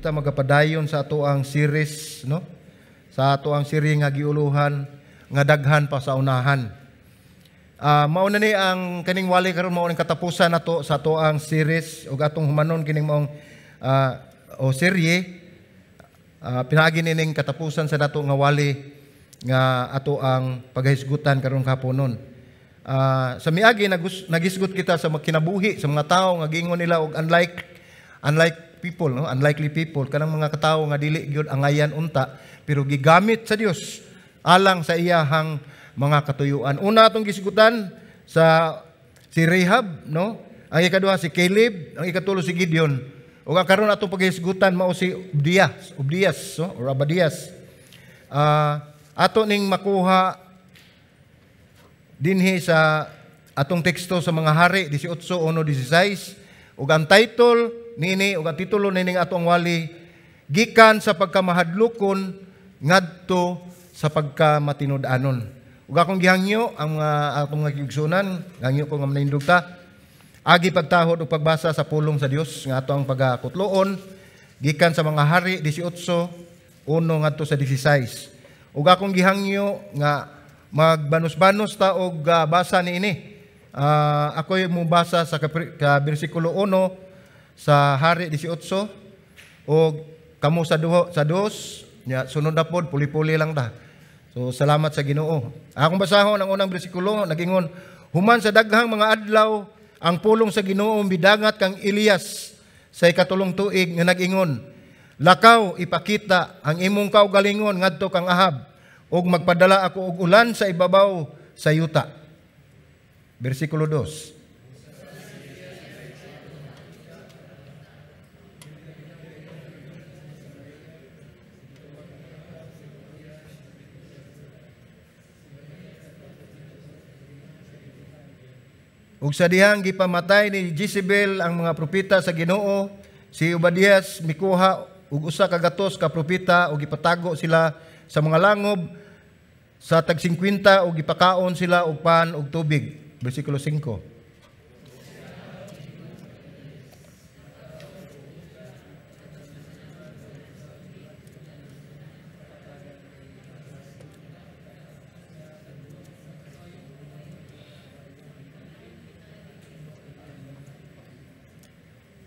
kita magapadayon sa ato ang series, no? Sa ato ang series nga giuluhan nga daghan pa sa unahan. Mauna ni ang kaning wali karon mao ning katapusan nato sa ato ang series ug atong humanon kining maong serye. Pinaagi ning katapusan sa nato nga wali nga ato ang paghisgutan karon kaponon. Sa miagi nagisgot kita sa kinabuhi sa mga tao nga giingon nila og unlike people, no? Unlikely people, kanang mga katawo nga dili gyud angayan unta pero gigamit sa Dios alang sa iyahang mga katuyuan. Una atong gisgutan si Rahab, no? Ang ikaduha si Caleb, ang ikatulo si Gideon. Ug karon atong paghisgutan mao si Obadias, no? Or Abadias. Ato ning makuha dinhi sa atong teksto sa mga hari 18:1-16 ug ang title nini ug ang titulo nining atong wali gikan sa pagkamahadlokon ngadto sa pagkamatinud-anon. Ug akong gihangyo ang mga atong nagigsunan, gihangyo ko nga manindog ta agi pagtahod ug pagbasa sa pulong sa Dios nga ato ang pagakutloon gikan sa mga hari 18:1 ngadto sa 16. Ug akong gihangyo nga magbanos-banos ta og basa niini. Ako mo basa sa bersikulo 1 sa Hari 18 og kamo sa 2 nya sunod na pod puli-puli lang ta. So salamat sa Ginoo. Akong basahon ang unang bersikulo nagingon, human sa daghang mga adlaw ang pulong sa Ginoo midangat kang Elias sa ikatulong tuig nga nagingon, lakaw ipakita ang imong kaugalingon ngadto kang Ahab ug magpadala ako og ulan sa ibabaw sa yuta. Bersikulo 2. Ug sa dihang gipamatay ni Jezebel ang mga propeta sa Ginoo, si Obadias mikuha ug usa ka gatos ka propeta ug ipatago sila sa mga langob sa tag 50 ug gipakaon sila og pan ug tubig. Bersikulo 5.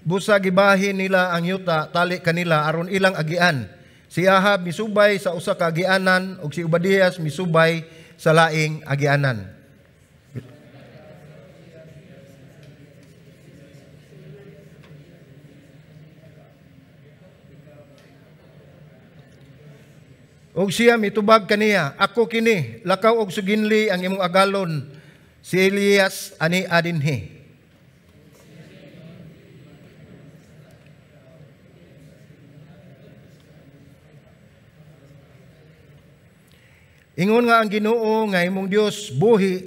Busa gibahin nila ang yuta tali kanila aron ilang agian. Si Ahab misubay sa usa ka agianan ug si Obadias misubay sa laing agianan. Ug siya mitubag kaniya, ako kini, lakaw og suginli ang imong agalon, si Elias ani adinhi. Ingon nga ang Ginoo nga imong Dios buhi,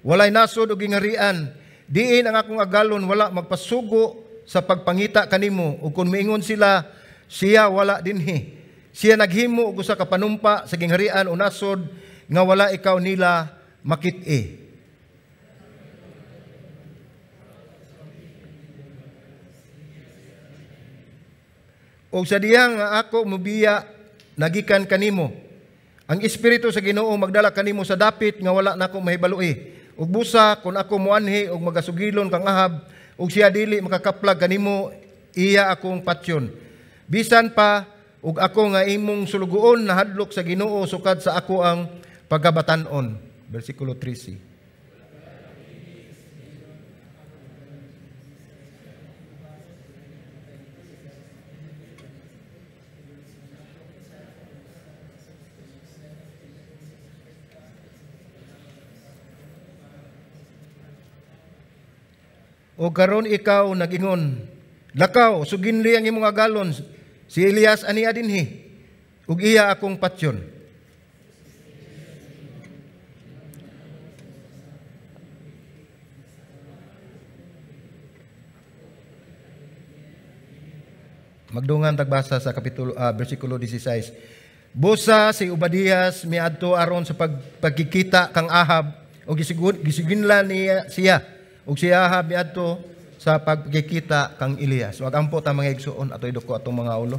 walay nasod og gingarian, diin ang akong agalon wala magpasugo sa pagpangita kanimo, ug kun miingon sila siya wala dinhi. Siya naghimo og usa ka panumpa sa gingharian o nasod nga wala ikaw nila makit-i. O sa diyang nga ako mubiya nagikan kanimo, ang Espiritu sa Ginoo magdala kanimo sa dapit nga wala nako mahibaloi. Ug busa kun ako muanhi og magasugilon kang Ahab ug siya dili makakaplag kanimo, iya akong patyon. Bisan pa ug ako nga imong sulugoon nahadlok sa Ginoo sukad sa ako ang pagabatan-on. Bersikulo 13. O karon ikaw nagingon, lakaw suginli ang imong agalon, si Elias ani adinhi ug iya akong patyon. Magdungan tagbasa sa bersikulo 16. Busa si Obadias miadto aron sa pagkikita kang Ahab ug gisiginlan niya siya. Ug si Ahab miadto sa pagkikita kang Elias. Wag ampo ta mga igsuon atoy duko atong mga ulo.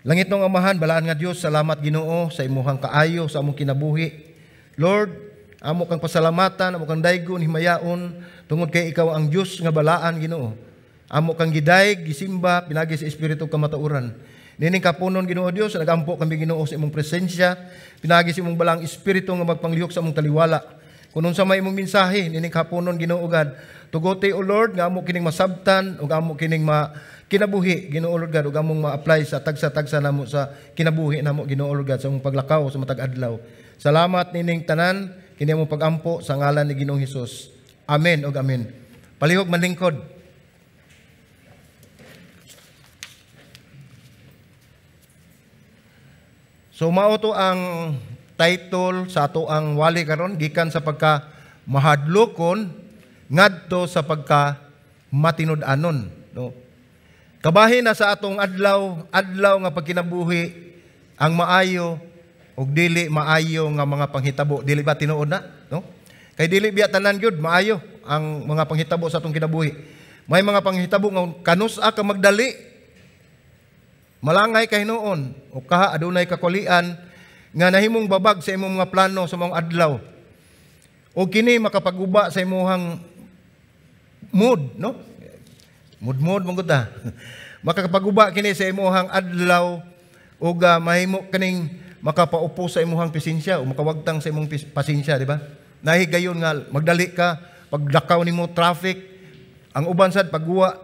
Langit ng Amahan, balaan nga Dios, salamat Ginoo sa imuhang kaayo sa among kinabuhi. Lord, amo kang pasalamatan, amo kang daygon, himayaon, tungod kay ikaw ang Dios nga balaan Ginoo. Amo kang gidayeg, gisimba, pinagi sa espiritu kamatuoran. Nining kapunon Ginoo Dios, nagampo kami Ginoo sa imong presensya, pinagi sa imong balang espiritu nga magpanglihok sa among taliwala. Kunon sa may imong mensahe, nining kapunon Ginoo God, tugote o Lord, nga amo kining masabtan, o amo kining kinabuhi, Ginoo Lord God, ug among ma-apply sa tagsa-tagsa namo sa kinabuhi namo, Ginoo Lord God, sa among paglakaw sa matag adlaw. Salamat nining tanan, kini among pagampo sa ngalan ni Ginoong Hesus. Amen ug amen. Palihog manlingkod. So mao to ang title sa ato ang wali karon, gikan sa pagka mahadlokon ngadto sa pagka matinud-anon, no? Kabahin na sa atong adlaw nga pagkinabuhi ang maayo ug dili maayo nga mga panghitabo. Dili ba tinuod na, no? Kay dili biya tanan gyud maayo ang mga panghitabo sa atong kinabuhi. May mga panghitabo nga kanus-a ka magdali, malangay kay noon o kaha adunay kakulian nga nahimong babag sa imong mga plano sa mga adlaw. O kini makapaguba sa imong mood, no? Mood mong ta. Makapaguba kini sa imong adlaw ug mahimo kaning makapaupo sa imong pasensya o makawagtang sa imong pasensya, di ba? Nahigayon nga magdali ka pagdakaw nimo traffic, ang uban sad pagguwa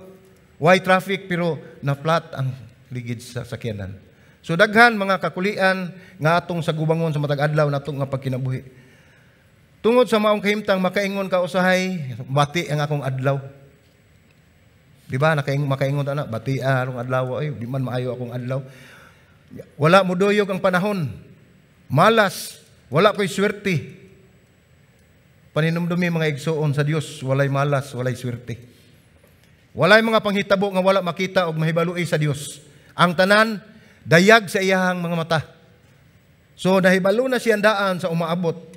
why traffic pero na flat ang ligid sa sakyanan. So daghan mga kakulian nga atong sa gubangon sa matag adlaw natong nga pagkinabuhi. Tungod sa maong kahimtang makaingon ka usahay, bati ang akong adlaw. Di ba makaingon ta na bati arong adlaw ay di man maayo akong adlaw. Wala mo doyog ang panahon. Malas, wala ko'y swerte. Paninumdumi mga igsoon sa Dios, walay malas, walay swerte. Walay mga panghitabo nga wala makita og mahibaloi sa Dios. Ang tanan dayag sa iyahang mga mata. So nahibalo na siyang daan sa umaabot.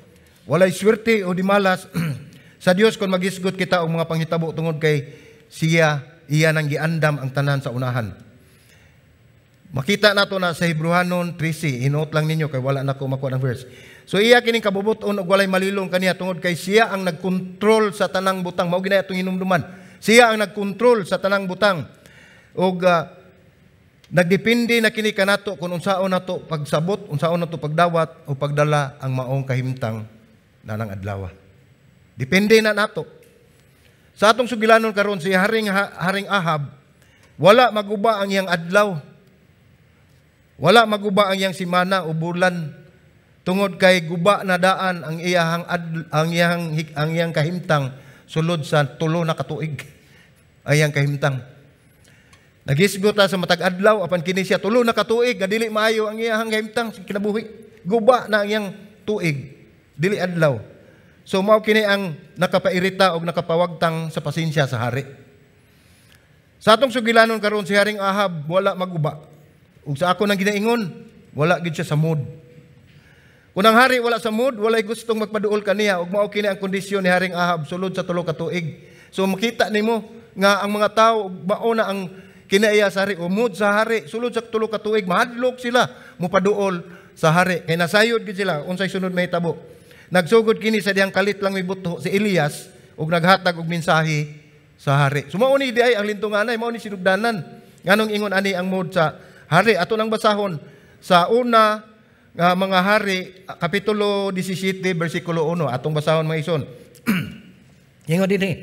Walay swerte o di malas sa Dios kung magisgot kita og mga panghitabo tungod kay iya nang giandam ang tanan sa unahan. Makita nato na sa Hebrewanon 13, inoot lang ninyo kay wala na ko makuha ng verse. So iya kining kabubuton og walay malilong kaniya tungod kay siya ang nagkontrol sa tanang butang. Mao gina atong hinumduman. Siya ang nagkontrol sa tanang butang. Og nagdepende na kini kanato kung unsaon nato pagsabot, unsaon nato pagdawat o pagdala ang maong kahimtang nanang adlaw. Depende na nato. Sa atong sugilanon karon si Haring Ahab, wala maguba ang iyang adlaw. Wala maguba ang iyang simana o bulan tungod kay guba na daan ang iyang kahimtang sulod sa 3 na katuig. Ang iyang kahimtang. Nagisgot sa matag adlaw apan kini siya 3 na katuig nga dili maayo ang iyang kahimtang kinabuhi. Guba na ang iyang tuig, dili adlaw. So mao kini ang nakapairita og nakapawagtang sa pasensya sa hari. Sa atong sugilanon karon si Haring Ahab wala maguba. Ug sa ako nang ginaingon, wala gid siya sa mood. Kung ang hari wala sa mood, walay gustong magpaduol kaniya ug mao kini ang kondisyon ni Haring Ahab sulod sa 3 ka tuig. So makita nimo nga ang mga tawo mao na ang kinaiya sa hari o mood sa hari sulod sa 3 ka tuig mahadlok sila mopaduol sa hari. Kay nasayod gid sila unsay sunod mahitabo. Nagsugod kini sa diyang kalit lang mibuto si Elias ug naghatag og mensahe sa hari. So mao ni di ay ang lintunganay, mao ni sinugdanan. Nganong ingon ani ang mood sa hari. Ato nang basahon sa una mga hari, kapitulo 17, versikulo 1. Atong basahon mga ison. Ingon din eh.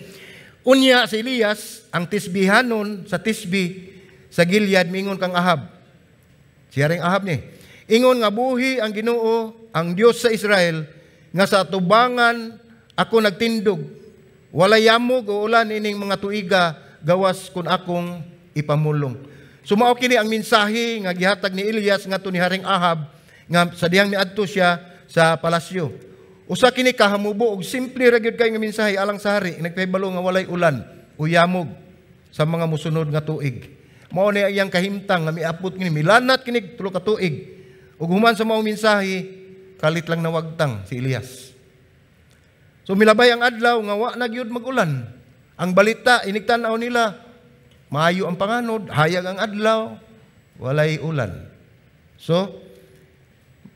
Unya si Elias, ang tisbihanon sa tisbi sa Gilead, mingon kang Ahab. Si Haring Ahab ni. Ingon nga buhi ang Ginoo, ang Dios sa Israel, nga sa tubangan ako nagtindog. Walay yamog o ulan ining mga tuiga, gawas kun akong ipamulong. Sumao kini ang mensahe nga gihatag ni Elias ngadto ni Haring Ahab nga sa diyang miadto siya sa palasyo. Usa kini kahamubo og simple ra gyud kay nga mensahe alang sa hari, nagpahibalo nga walay ulan o yamog sa mga mosunod nga tuig. Mao ni iyang kahimtang nga miabot kini milanat kini 3 ka tuig. Ug human sa maong mensahe kalit lang nawagtang si Elias. So milabay ang adlaw nga wa na gyud magulan. Ang balita inigtan-aw nila maayo ang panganod, hayag ang adlaw, walay ulan. So,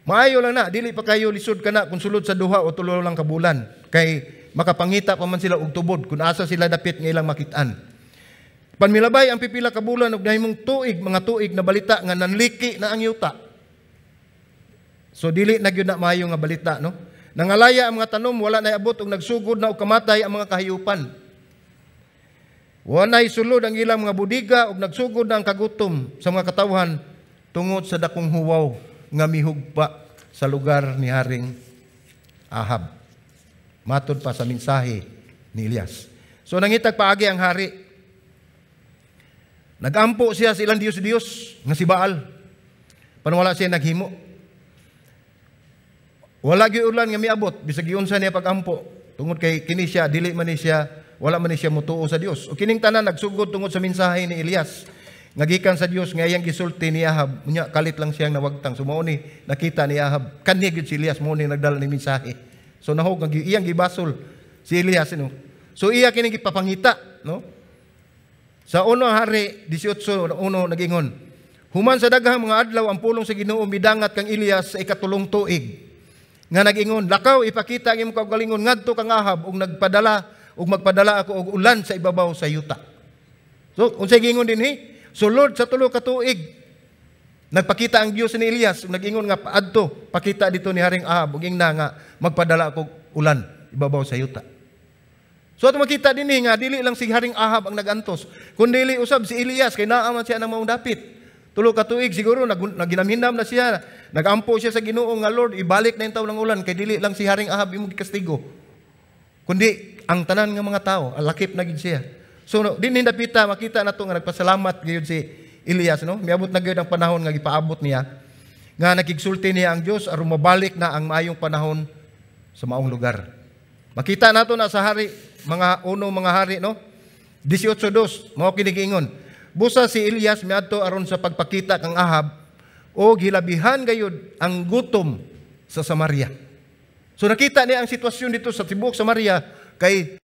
maayo lang na, dili pa kayo lisod ka na kung sulod sa 2 o 3 lang ka bulan. Kay makapangita pa man sila og tubod kung asa sila dapit nga ilang makitaan. Panmilabay ang pipila ka bulan og nahimong tuig, mga tuig na balita nga nanliki na ang yuta. So dili na gyud na maayo nga balita, no? Nangalaya ang mga tanom, wala na abot og nagsugod na og kamatay ang mga kahayupan. Wala sulod ang ilang mga budiga og nagsugod na ang kagutom sa mga katawhan tungod sa dakong huwaw nga mihugpa sa lugar ni Haring Ahab. Matod pa sa mensahe ni Elias. So nangitag paagi ang hari. Nagampo siya sa ilang Diyos nga si Baal. Panwala siya naghimo. Wala gyud ulan nga miabot bisag giunsa niya pagampo. Tungod kay kini siya dili man ni siya, wala man ni siya mutuo sa Dios. O kining tanan nagsugod tungod sa mensahe ni Elias. Ngagikan sa Dios nga iyang gisulti ni Ahab. Unya kalit lang siyang nawagtang. So mao ni nakita ni Ahab kani gyud si Elias mo ni nagdala ni mensahe. So nahog ang iyang gibasol si Elias, no. So iya kini gipapangita, no. Sa 1 Hari 18:1 nagingon, human sa daghang mga adlaw ang pulong sa Ginoo midangat kang Elias sa ikatulong tuig. Nga nagingon, lakaw ipakita ang imong kaugalingon ngadto kang Ahab ug magpadala ako og ulan sa ibabaw sa yuta. So unsay gingon dinhi? Sulod sa 3 ka tuig nagpakita ang Dios ni Elias ug nagingon nga paadto pakita dito ni Haring Ahab ug ingna nga magpadala ako ulan ibabaw sa yuta. So ato makita dinhi nga dili lang si Haring Ahab ang nagantos, kundi usab si Elias kay naa man siya nang maong dapit. 3 ka tuig siguro naginamhinam na siya, nagampo siya sa Ginoo nga Lord ibalik na yung taw ng ulan kay dili lang si Haring Ahab imong gikastigo, kundi ang tanan nga mga tao alakip na gid siya. So dinhi dapita makita nato nga nagpasalamat gyud si Elias, no? Miabot na gyud ang panahon nga gipaabot niya nga nakigsulti niya ang Dios aron mabalik na ang maayong panahon sa maong lugar. Makita nato na sa hari mga hari, no? 18:2 mao kini giingon. Busa si Elias miadto aron sa pagpakita kang Ahab o gilabihan gayud ang gutom sa Samaria. So nakita niya ang sitwasyon dito sa tibuok Samaria kay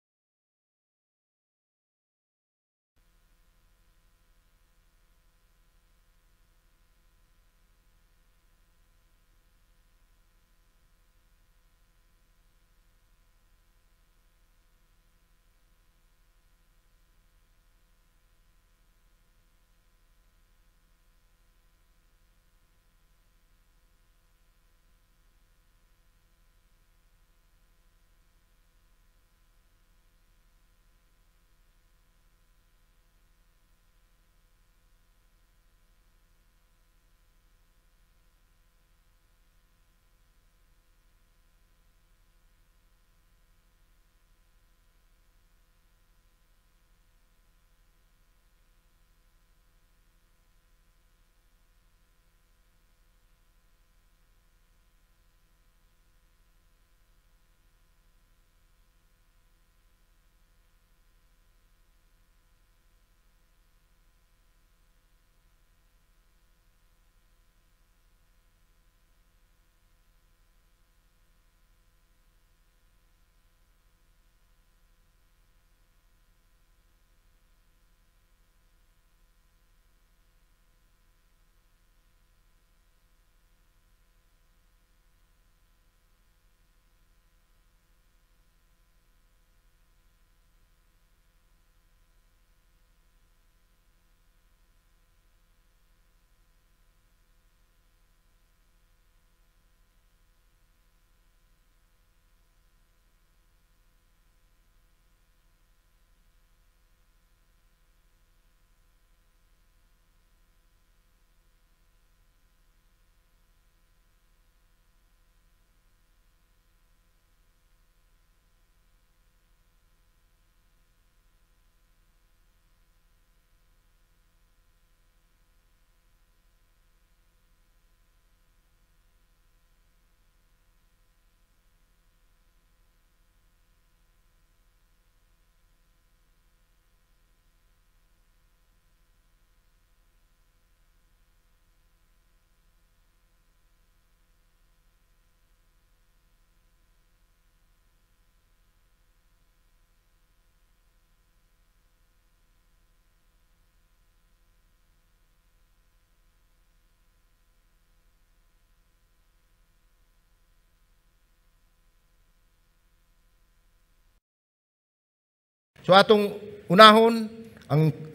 So atong unahon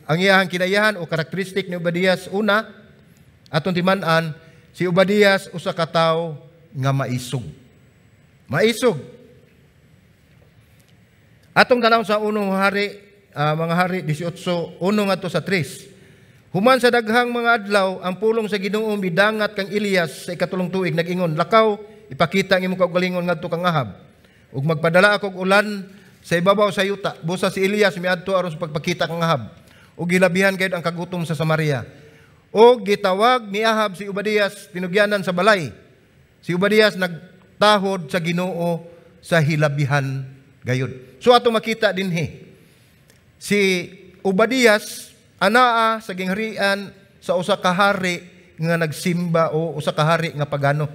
ang iyahang kinayahan o karakteristik ni Obadias, una atong timan-an, si Obadias usa ka tawo nga maisog. Maisog. Atong tanawon sa unong hari, mga hari 18, uno ngadto sa 3. Human sa daghang mga adlaw, ang pulong sa Ginoo midangat kang Elias sa ikatulong tuig, nag-ingon, lakaw, ipakita ang imong kaugalingon ngadto kang Ahab. Ug magpadala ako og ulan sa ibabaw sa yuta. Busa si Elias miadto aron sa pagpakita kang Ahab. Ug gilabihan gayud ang kagutom sa Samaria. O gitawag ni Ahab si Obadias tinugyanan sa balay. Si Obadias nagtahod sa Ginoo sa hilabihan gayud. So ato makita dinhi si Obadias anaa sa gingharian sa usa ka hari nga nagsimba o usa ka hari nga pagano.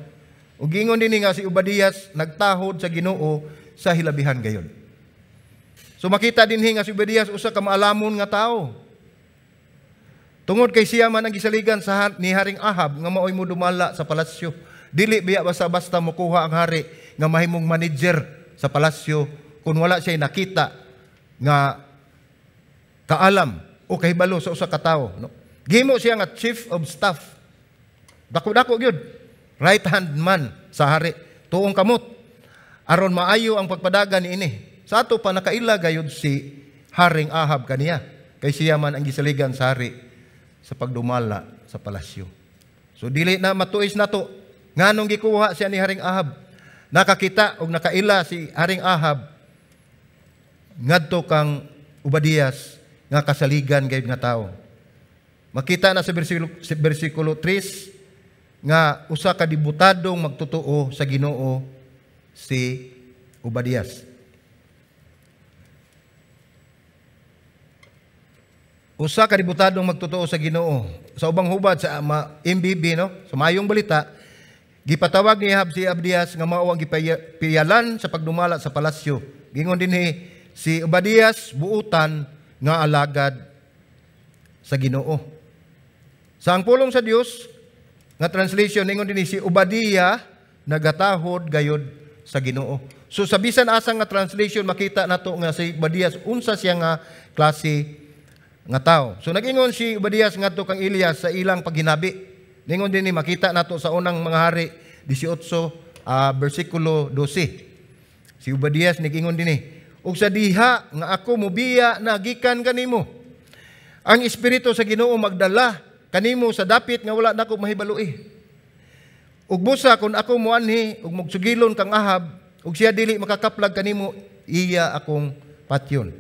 Ug gingon dinhi nga si Obadias nagtahod sa Ginoo sa hilabihan gayud. So makita dinhi nga si Obadias usa ka maalamon nga tawo. Tungod kay siya man ang gisaligan ni Haring Ahab nga maoy mo dumala sa palasyo. Dili biya basta-basta mokuha ang hari nga mahimong manager sa palasyo kung wala siya nakita nga kaalam o kahibalo sa usa ka tawo. No? Gihimo siya nga chief of staff. Dako-dako gyud. Right hand man sa hari. Tuong kamot. Aron maayo ang pagpadaga niini. Sa ato pa nakaila gayud si Haring Ahab kaniya. Kay siya man ang gisaligan sa hari sa pagdumala sa palasyo. So dili na matuis nato nganong gikuha siya ni Haring Ahab. Nakakita og nakaila si Haring Ahab ngadto kang Obadias nga kasaligan gayud nga tawo. Makita na sa bersikulo 3 nga usa ka dibutadong magtotoo sa Ginoo si Obadias. Usa ka dibutadong magtotoo sa Ginoo. Sa ubang hubad sa MBB no, sa Mayong Balita, gipatawag ni Ahab si Obadias nga mao ang gipiyalan sa pagdumala sa palasyo. Gingon dinhi si Obadias buutan nga alagad sa Ginoo. Sa ang pulong sa Dios nga translation ningon dinhi si Obadiah nagatahod gayud sa Ginoo. So sa bisan asa nga translation makita nato nga si Obadias unsa siya nga klase nga tao. So nag-ingon si Obadias ngadto kang Elias sa ilang paghinabi. Ningon din ni makita nato sa unang mga hari 18 bersikulo 12. Si Obadias nag-ingon din ni, ug sa diha nga ako mobiya na gikan kanimo. Ang espiritu sa Ginoo magdala kanimo sa dapit nga wala nako mahibaloi. Ug busa kun ako moanhi ug magsugilon kang Ahab ug siya dili makakaplag kanimo, iya akong patyon.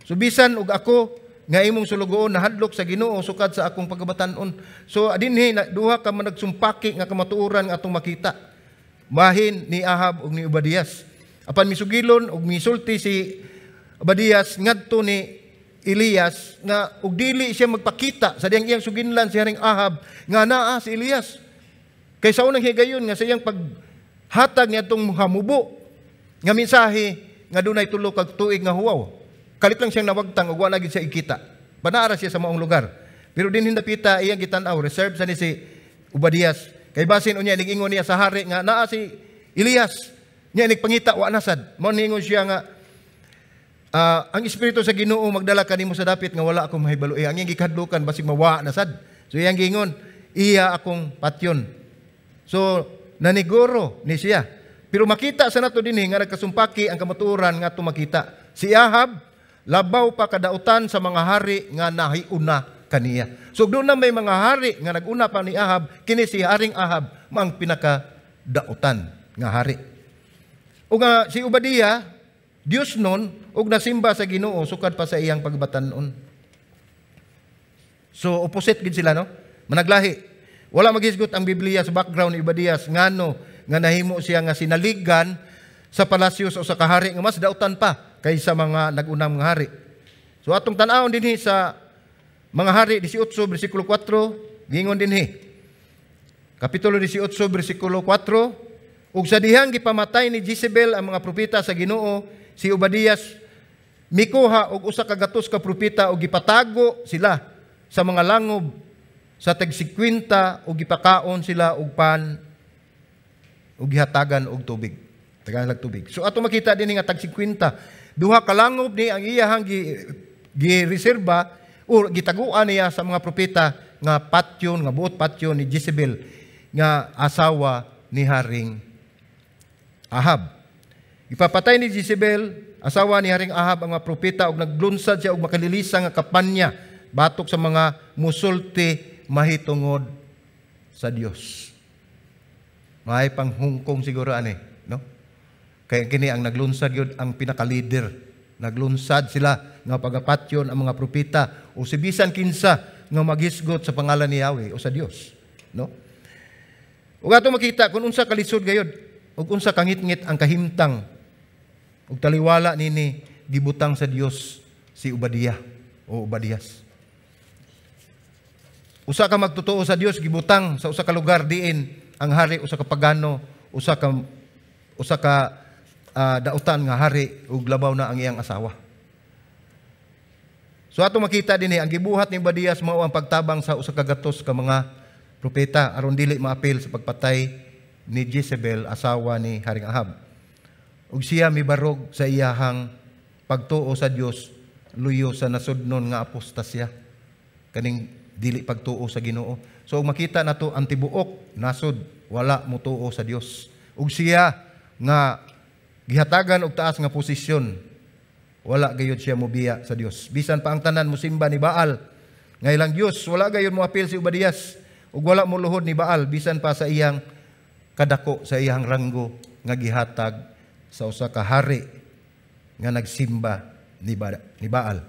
So bisan ug ako nga imong sulugoon nahadlok sa Ginoo sukad sa akong pagkabatan-on. So dinhi duha ka man nagsumpaki nga kamatuoran nga atong makita. Bahin ni Ahab ug ni Obadias. Apan misugilon ug misulti si Obadias ngadto ni Elias nga ug dili siya magpakita sa diyang iyang suginlan si Haring Ahab nga naa si Elias. Kay sa unang higayon nga sa iyang paghatag niadtong hamubo nga mensahe nga dunay tulo ka tuig nga huwaw. Kalit lang siyang nawagtang ug wala gid siya ikita. Banara siya sa maong lugar. Pero din hindapita iyang gitan-aw reserve sa ni si Obadias. Kay basin unya ning-ingon niya sa hari nga naa si Elias. Nya nagpangita wa nasad. Mao ningon siya nga ang espiritu sa Ginoo magdala kanimo sa dapit nga wala akong mahibalo. Ang iyang gikadlukan basig mawa nasad. So iyang gingon, iya akong patyon. So naniguro ni siya. Pero makita sa nato dinhi nga nagkasumpaki ang kamatuoran nga ato makita. Si Ahab labaw pa kadautan sa mga hari nga nahiuna kaniya. So doon na may mga hari nga naguna pa ni Ahab, kini si Haring Ahab mang pinakadautan nga hari. O nga si Obadiah, Dios nun, ug nasimba sa Ginoo sukad pa sa iyang pagbatan-on. So opposite gid sila no? Managlahi. Wala maghisgot ang Biblia sa background ni Obadiah ngano nga nahimo siya nga sinaligan sa palasyo sa usa ka hari nga mas dautan pa kaysa mga nagunang mga hari. So atong tan-awon dinhi sa mga hari 18 bersikulo 4, gingon dinhi. Kapitulo 18 bersikulo 4, ug sa dihang gipamatay ni Jezebel ang mga propeta sa Ginoo, si Obadias mikuha og usa ka gatos ka propeta ug gipatago sila sa mga langob sa tag-50 ug gipakaon sila og pan ug gihatagan og tubig. Tagalag tubig. So ato makita din nga tag 50. Duha ka langob ni ang iyahang gi-reserba o gitaguan niya sa mga propeta nga patyon, nga buot patyon ni Jezebel nga asawa ni Haring Ahab. Ipapatay ni Jezebel, asawa ni Haring Ahab, ang mga propeta ug naglunsad siya og makalilisa nga kapanya batok sa mga musulti mahitungod sa Dios. May panghungkong siguro ani, no? Kaya kini ang naglunsad yun, ang pinaka-leader. Naglunsad sila nga pagapatyon ang mga propeta o si bisan kinsa nga maghisgot sa pangalan ni Yahweh o sa Dios, no? Ug ato makita kung unsa kalisod gayud ug unsa kangit-ngit ang kahimtang ug taliwala nini gibutang sa Dios si Obadiah o Obadias. Usa ka magtotoo sa Dios gibutang sa usa ka lugar diin ang hari usa ka pagano, usa ka dautan nga hari ug labaw na ang iyang asawa. So ato makita dinhi ang gibuhat ni Obadias mao ang pagtabang sa usa ka gatos ka mga propeta aron dili maapil sa pagpatay ni Jezebel asawa ni Haring Ahab. Ug siya mibarog sa iyahang pagtuo sa Dios luyo sa nasudnon nga apostasya kaning dili pagtuo sa Ginoo. So makita nato ang tibuok nasud wala motuo sa Dios. Ug siya nga gihatagan og taas nga posisyon wala gayud siya mobiya sa Dios. Bisan pa ang tanan mosimba ni Baal nga ilang Dios, wala gayud moapil si Obadias ug wala mo luhod ni Baal bisan pa sa iyang kadako sa iyang ranggo nga gihatag sa usa ka hari nga nagsimba ni Baal.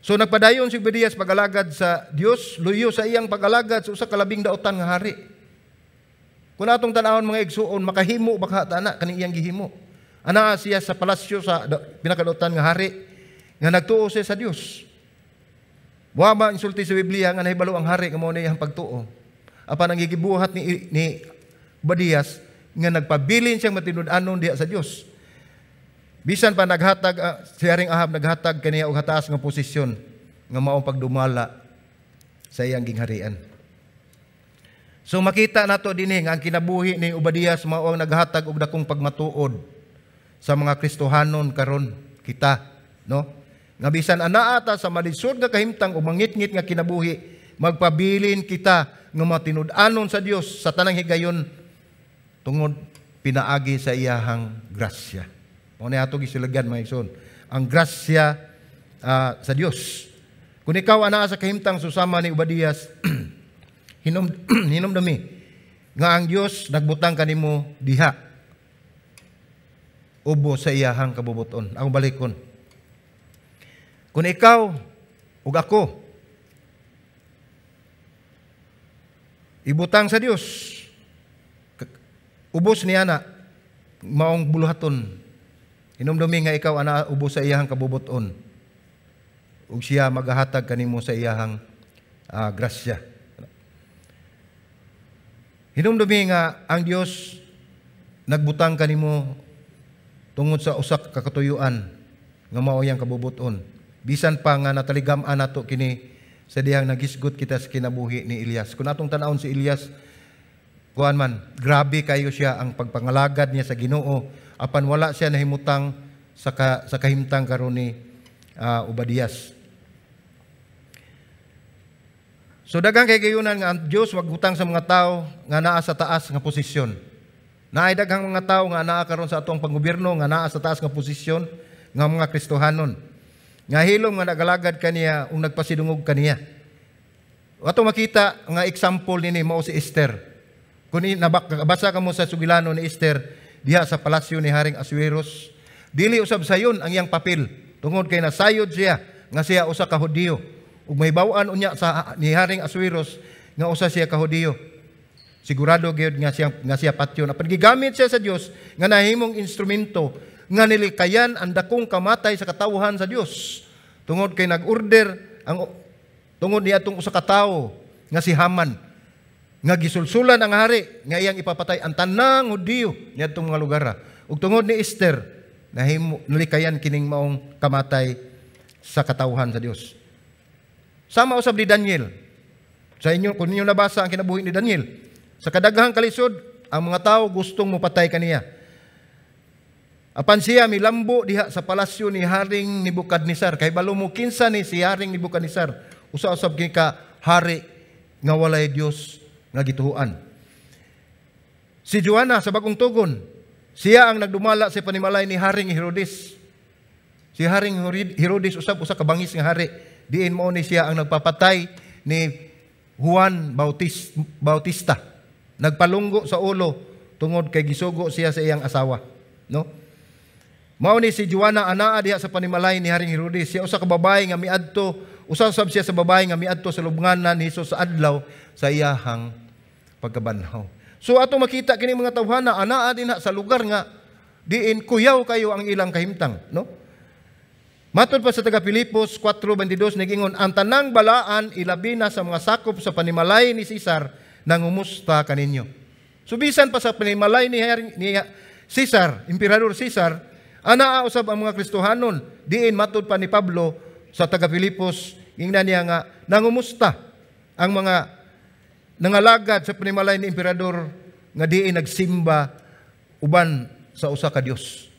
So nagpadayon si Obadias pagalagad sa Dios, luyo sa iyang pagalagad sa usa ka labing daotan nga hari. Kung atong tan-awon mga igsuon, makahimo baka ana kaning iyang gihimo. Ana siya sa palasyo sa pinakadotan nga hari nga nagtuo siya sa Dios. Wa ba insulti sa Biblia nga nahibalo ang hari nga mao na iyang pagtuo. Apan ang gigibuhat ni Obadias nga nagpabilin siyang matinud-anon diha sa Dios. Bisan pa naghatag si Haring Ahab naghatag kaniya og hataas nga posisyon nga maong pagdumala sa iyang gingharian. So makita nato dinhi nga ang kinabuhi ni Obadias mao ang naghatag og dakong pagmatuod sa mga Kristohanon karon kita, no? Nga bisan anaa ta sa malisod nga kahimtang ug mangit-ngit nga kinabuhi, magpabilin kita nga matinud-anon sa Dios sa tanang higayon tungod pinaagi sa iyahang grasya. Mao ni ato gisulagyan mga igsoon, ang grasya sa Dios. Kung ikaw anaa sa kahimtang susama ni Obadias, hinumdumi nga ang Dios nagbutang kanimo diha ubo sa iyahang kabubuton. Ang balikon. Kung ikaw ug ako ibutang sa Dios, ubos niya na maong buluhaton. Hinumdumi nga ikaw ana ubos sa iyahang kabubuton. Ug siya magahatag kanimo sa iyahang grasya. Hinumdumi nga ang Dios nagbutang kanimo tungod sa usak kakatuyuan nga mao yang kabubuton. Bisan pa nga nataligam-an nato kini sa dihang nagisgot kita sa kinabuhi ni Elias. Kung atong tan-awon si Elias, kuan man, grabe kayo siya ang pagpangalagad niya sa Ginoo apan wala siya nahimutang sa kahimtang karon ni Obadias. So daghang kay gayunan nga ang Dios wag hutang sa mga tao nga naa sa taas nga posisyon. Naay daghang mga tao nga naa karon sa atong panggobyerno nga naa sa taas nga posisyon nga mga Kristohanon. Nga hilom nga nagalagad kaniya ug nagpasidungog kaniya. Ato makita nga example nini mao si Esther. Kung nabasa ka mo sa sugilano ni Esther diha sa palasyo ni Haring Asueros, dili usab sayon ang iyang papel tungod kay nasayod siya nga siya usa ka Hudiyo ug mahibaw-an unya sa ni Haring Asueros nga usa siya ka Hudiyo. Sigurado gyud nga siya patyon. Apan gigamit siya sa Dios nga nahimong instrumento nga nilikayan ang dakong kamatay sa katawhan sa Dios. Tungod kay nag-order tungod niya atong usa ka tawo nga si Haman nga gisulsulan ang hari nga iyang ipapatay ang tanang Hudiyo niadtong mga lugar. Ug tungod ni Esther nilikayan kining maong kamatay sa katawhan sa Dios. Sama usab ni Daniel. Sa inyo kun ninyo nabasa ang kinabuhi ni Daniel, sa kadaghang kalisod, ang mga tao gustong mopatay kaniya. Apan siya milambo diha sa palasyo ni Haring Nebukadnesar. Kay balo mo kinsa ni si Haring Nebukadnesar. Usa-usab kini ka hari nga walay Dios nga gituhuan. Si Joanna sa bagong tugon, siya ang nagdumala sa panimalay ni Haring Herodes. Si Haring Herodes usab usa ka bangis nga hari. Diin mo ni siya ang nagpapatay ni Juan Bautista. Nagpalunggo sa ulo tungod kay gisugo siya sa iyang asawa, no? Mao ni si Joanna anaa diha sa panimalay ni Haring Herodes. Siya usa ka babae nga miadto, usab siya sa babae nga miadto sa lubnganan ni Hesus sa adlaw sa iyahang pagkabanhaw. So ato makita kini mga tawhana anaa din sa lugar nga diin kuyaw kayo ang ilang kahimtang, no? Matod pa sa taga Pilipos 4:22 nagingon, ang tanang balaan ilabi na sa mga sakop sa panimalay ni Cesar nangumusta kaninyo. So bisan pa sa panimalay ni Cesar, Emperador Cesar, anaa usab ang mga Kristohanon. Diin matod pa ni Pablo sa taga Pilipos, ingnan niya nga nangumusta ang mga nangalagad sa panimalay ni Emperador nga diin nagsimba uban sa usa ka Dios.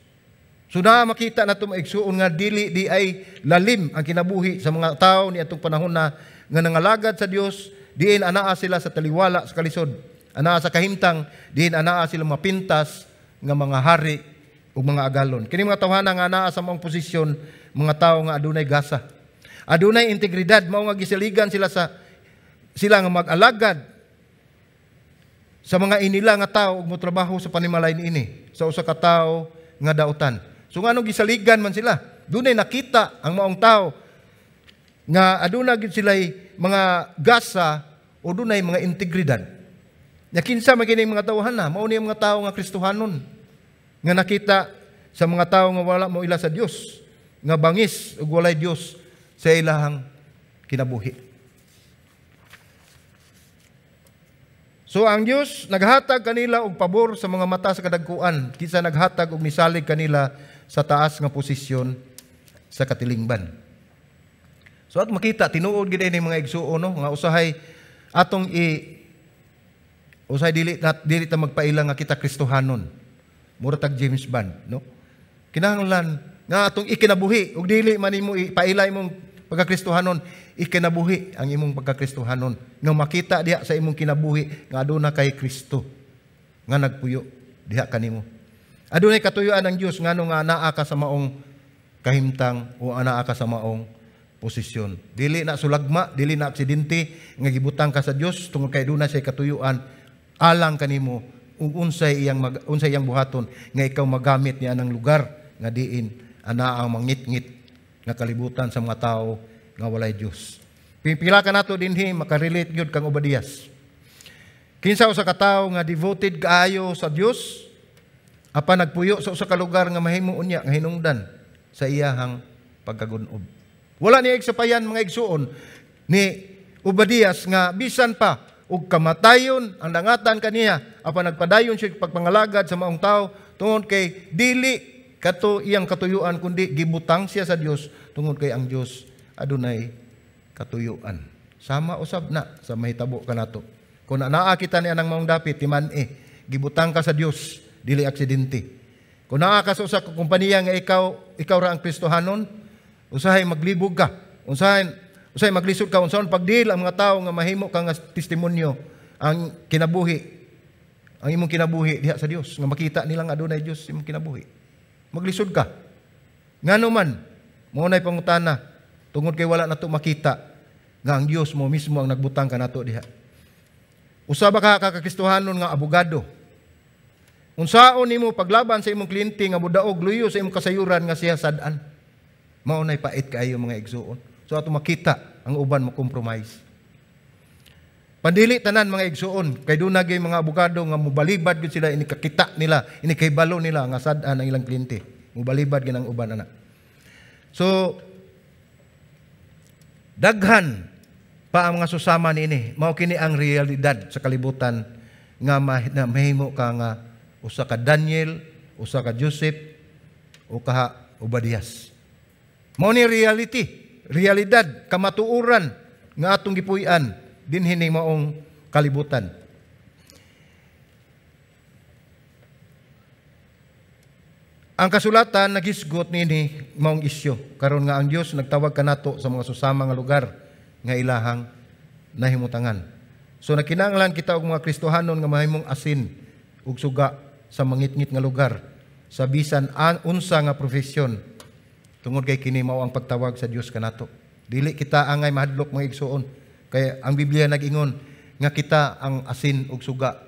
So na makita na ito maigsuon nga dili di ay lalim ang kinabuhi sa mga tao ni atong panahon na nga nangalagad sa Dios, diin anaa sila sa taliwala sa kalisod, anaa sa kahimtang, diin anaa sila mapintas nga mga hari ug mga agalon. Kini mga tawhana nga anaa sa mga posisyon, mga tao nga adunay gasa, adunay integridad, mao nga gisaligan sila nga mag-alagad sa mga inila nga tao ug motrabaho sa panimalay niini sa usa ka tawo nga dautan. So nga anong gisaligan man sila, dunay nakita ang maong tao nga aduna gid sila'y mga gasa o dunay mga integridad. Nya kinsa man kini mga tawhana, mao ni mga tao nga Kristohanon nga nakita sa mga tao nga wala mo ila sa Dios, nga bangis ug walay Dios sa ilahang kinabuhi. So ang Dios naghatag kanila og pabor sa mga mata sa kadagkuan, kisa naghatag og misalig kanila sa taas nga posisyon sa katilingban. So at makita tinuod gid ni mga igsuon, no, nga usahay atong usahay dili ta magpaila nga kita Kristohanon. Mura tag James Bond, no? Kinahanglan nga atong ikinabuhi ug dili man imo ipaila imong pagkakristohanon, ikinabuhi ang imong pagkakristohanon nga makita diha sa imong kinabuhi nga aduna kay Kristo nga nagpuyo diha kanimo. Adunay katuyuan ang Dios ngano nga anaa ka sa maong kahimtang o anaa ka sa maong posisyon. Dili na sulagma, dili na aksidente nga gibutang ka sa Dios tungod kay aduna say katuyuan alang kanimo ug unsay iyang buhaton nga ikaw magamit niya ng lugar nga diin anaa ang mangit-ngit nga kalibutan sa mga tao nga walay Dios. Pipila ka nato dinhi makarelate gyud kang Obadias. Kinsa usa ka tawo nga devoted kaayo sa Dios, apa nagpuyo sa usa ka lugar nga mahimo unya nga hinungdan sa iyahang pagkagunob. Wala niya igsapayan mga igsuon ni Obadias nga bisan pa ug kamatayon ang dangatan kaniya apa nagpadayon siya pagpangalagad sa maong tao tungod kay dili kato iyang katuyuan kundi gibutang siya sa Dios tungod kay ang Dios adunay katuyuan. Sama usab na sa mahitabo kanato. Kung naa kita ni anang maong dapit timan-e, gibutang ka sa Dios dili aksidente. Kung naa ka sa usa ka kompanya nga ikaw ra ang Kristohanon, usahay maglibog ka. Usahay maglisod ka unsaon pagdil ang mga tao nga mahimo ka nga testimonyo ang kinabuhi. Ang imong kinabuhi diha sa Dios nga makita nila nga adunay Dios imong kinabuhi. Maglisod ka. Ngano man mao nay pangutana tungod kay wala nato makita nga ang Dios mo mismo ang nagbutang kanato diha. Usa ba ka kakristohanon nga abogado? Unsaon nimo paglaban sa imong kliyente nga mudaog luyo sa imong kasayuran nga siya sad-an? Mao nay pait kaayo mga igsuon. So ato makita ang uban mo compromise. Pandili tanan mga igsuon kay dunay mga abogado nga mobalibad gyud sila ini kakita nila, ini kay balo nila nga sad-an ang ilang kliyente. Mobalibad gyud ang uban ana. So daghan pa ang mga susama niini. Mao kini ang realidad sa kalibutan nga mahimo ka nga usa ka Daniel, usa ka Joseph, o ka Obadias. Mao ni realidad, kamatuoran nga atong gipuy-an dinhi ni maong kalibutan. Ang kasulatan nagisgot nini maong isyu karon nga ang Dios nagtawag kanato sa mga susama nga lugar nga ilahang nahimutangan. So nakinahanglan kita og mga Kristohanon nga mahimong asin ug suga sa mangitngit nga lugar sa bisan unsa nga profesyon tungod kay kini mao ang pagtawag sa Dios kanato. Dili kita angay mahadlok mga igsuon kay ang Biblia nag-ingon nga kita ang asin ug suga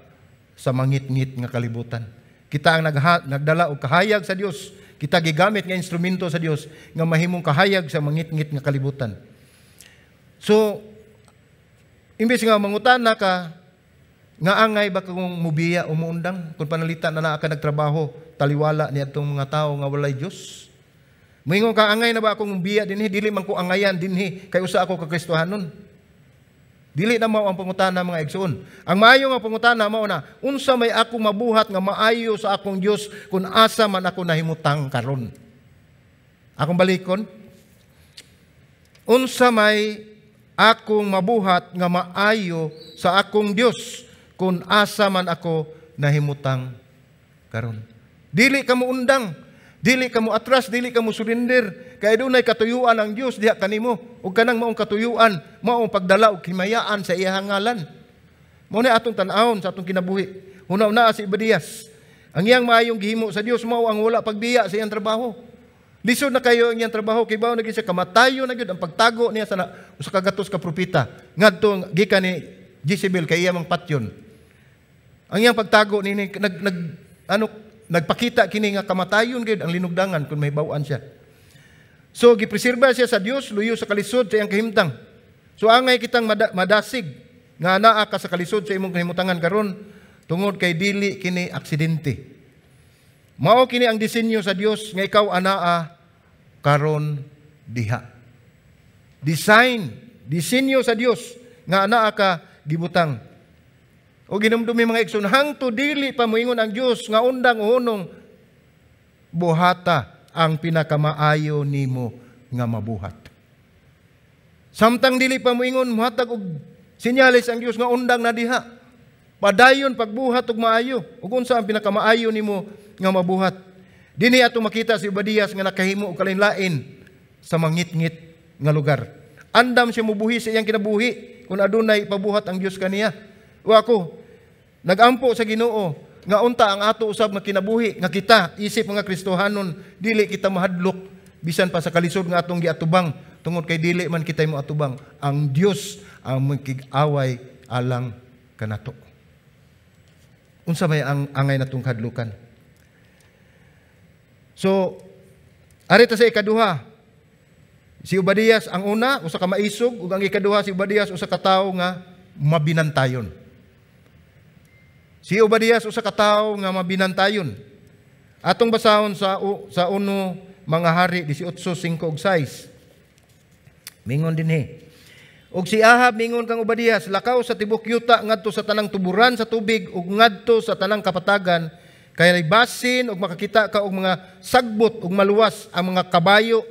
sa mangitngit nga kalibutan. Kita ang nagdala og kahayag sa Dios. Kita gigamit nga instrumento sa Dios nga mahimong kahayag sa mangitngit nga kalibutan. So, imbes nga mangutana ka, nga angay ba kung mubiya o muundang, kung panalitan na naa ka nagtrabaho, taliwala niya itong mga tao nga walay Diyos. Moingon ka, angay na ba akong mubiya dinhi, dili man ko angayan dinhi, kay usa ako ka Kristohanon. Dili na mao ang pangutana mga igsoon. Ang maayo nga pangutana mao na, unsa may akong mabuhat nga maayo sa akong Dios kung asa man ako nahimutang karon. Akong balikon, unsa may akong mabuhat nga maayo sa akong Dios kung asa man ako nahimutang karon. Dili ka mo undang, dili ka mo atras, dili ka mo surrender. Kaya dunay katuyuan ang Dios diha kanimo. Ug kanang maong katuyuan, maong pagdala og himayaan sa iyang ngalan. Mao ni atong tan-awon sa atong kinabuhi. Hunaw-na si Obadias. Ang iyang maayong gihimo sa Dios mao ang wala pagbiya sa iyang trabaho. Lisod na kayo ang iyang trabaho kay bawo na gyud siya kamatayo na gyud ang pagtago niya sa usa ka gatos ka propeta ngadto gikan ni Jezebel kay iyang patyon. Ang iyang pagtago nini nagpakita kini nga kamatayon gyud ang linugdangan kung mahibaw-an siya. So gipreserba siya sa Dios luyo sa kalisod sa iyang kahimtang. So angay kitang madasig nga anaa ka sa kalisod sa imong kahimutangan karon tungod kay dili kini aksidente. Mao kini ang disenyo sa Dios nga ikaw anaa karon diha. Disenyo sa Dios nga anaa ka gibutang. O ginumdumi mga igsoon, hangtod dili pa moingon ang Dios nga undang uhunong buhata ang pinakamaayo nimo nga mabuhat. Samtang dili pa moingon muhatag og senyales ang Dios nga undang na diha. Padayon pagbuhat og maayo ug unsa ang pinakamaayo nimo nga mabuhat. Dinhi ato makita si Obadias nga nakahimo og kalain-lain sa mangitngit nga lugar. Andam siya mubuhi sa iyang kinabuhi kung adunay pabuhat ang Dios kaniya. O ako, nagampo sa Ginoo nga unta ang ato usab nga kinabuhi nga kita isip mga Kristohanon dili kita mahadlok bisan pa sa kalisod nga atong giatubang tungod kay dili man kita mo atubang ang Dios ang magkig-away alang kanato. Unsa may ang angay natong kadlukan. So arita sa ikaduha si Obadias ang una usa ka maisog ug ang ikaduha si Obadias usa ka tawo nga mabinantayon. Si Obadias usa ka tawo nga mabinantayon. Atong basahon sa uno mga hari 18:5 ug 6. Mingon dinhi. Ug si Ahab mingon kang Obadias, lakaw sa tibok yuta ngadto sa tanang tuburan sa tubig ug ngadto sa tanang kapatagan kay basin ug makakita ka og mga sagbot ug maluwas ang mga kabayo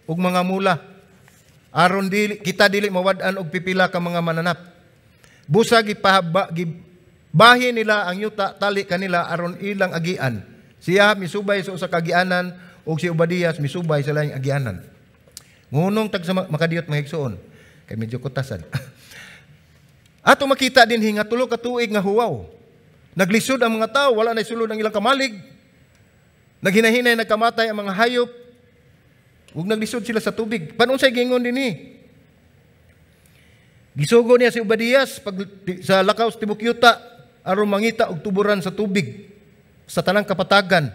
ug mga mula. Aron kita dili mawad-an og pipila ka mga mananap. Busa bahin nila ang yuta tali kanila aron ilang agian. Si Ahab misubay sa usa ka agianan ug si Obadias misubay sa laing agianan. Ngunong tag sa makadiyot mga igsoon kay medyo kutasan. Ato makita din nga tulo ka tuig nga huwaw. Naglisod ang mga tao, wala na sulod ang ilang kamalig. Naghinahinay nagkamatay ang mga hayop. Ug naglisod sila sa tubig. Panunsay gingon dinhi? Gisugo niya si Obadias pag sa lakaw sa tibok yuta aron mangita og tuburan sa tubig sa tanang kapatagan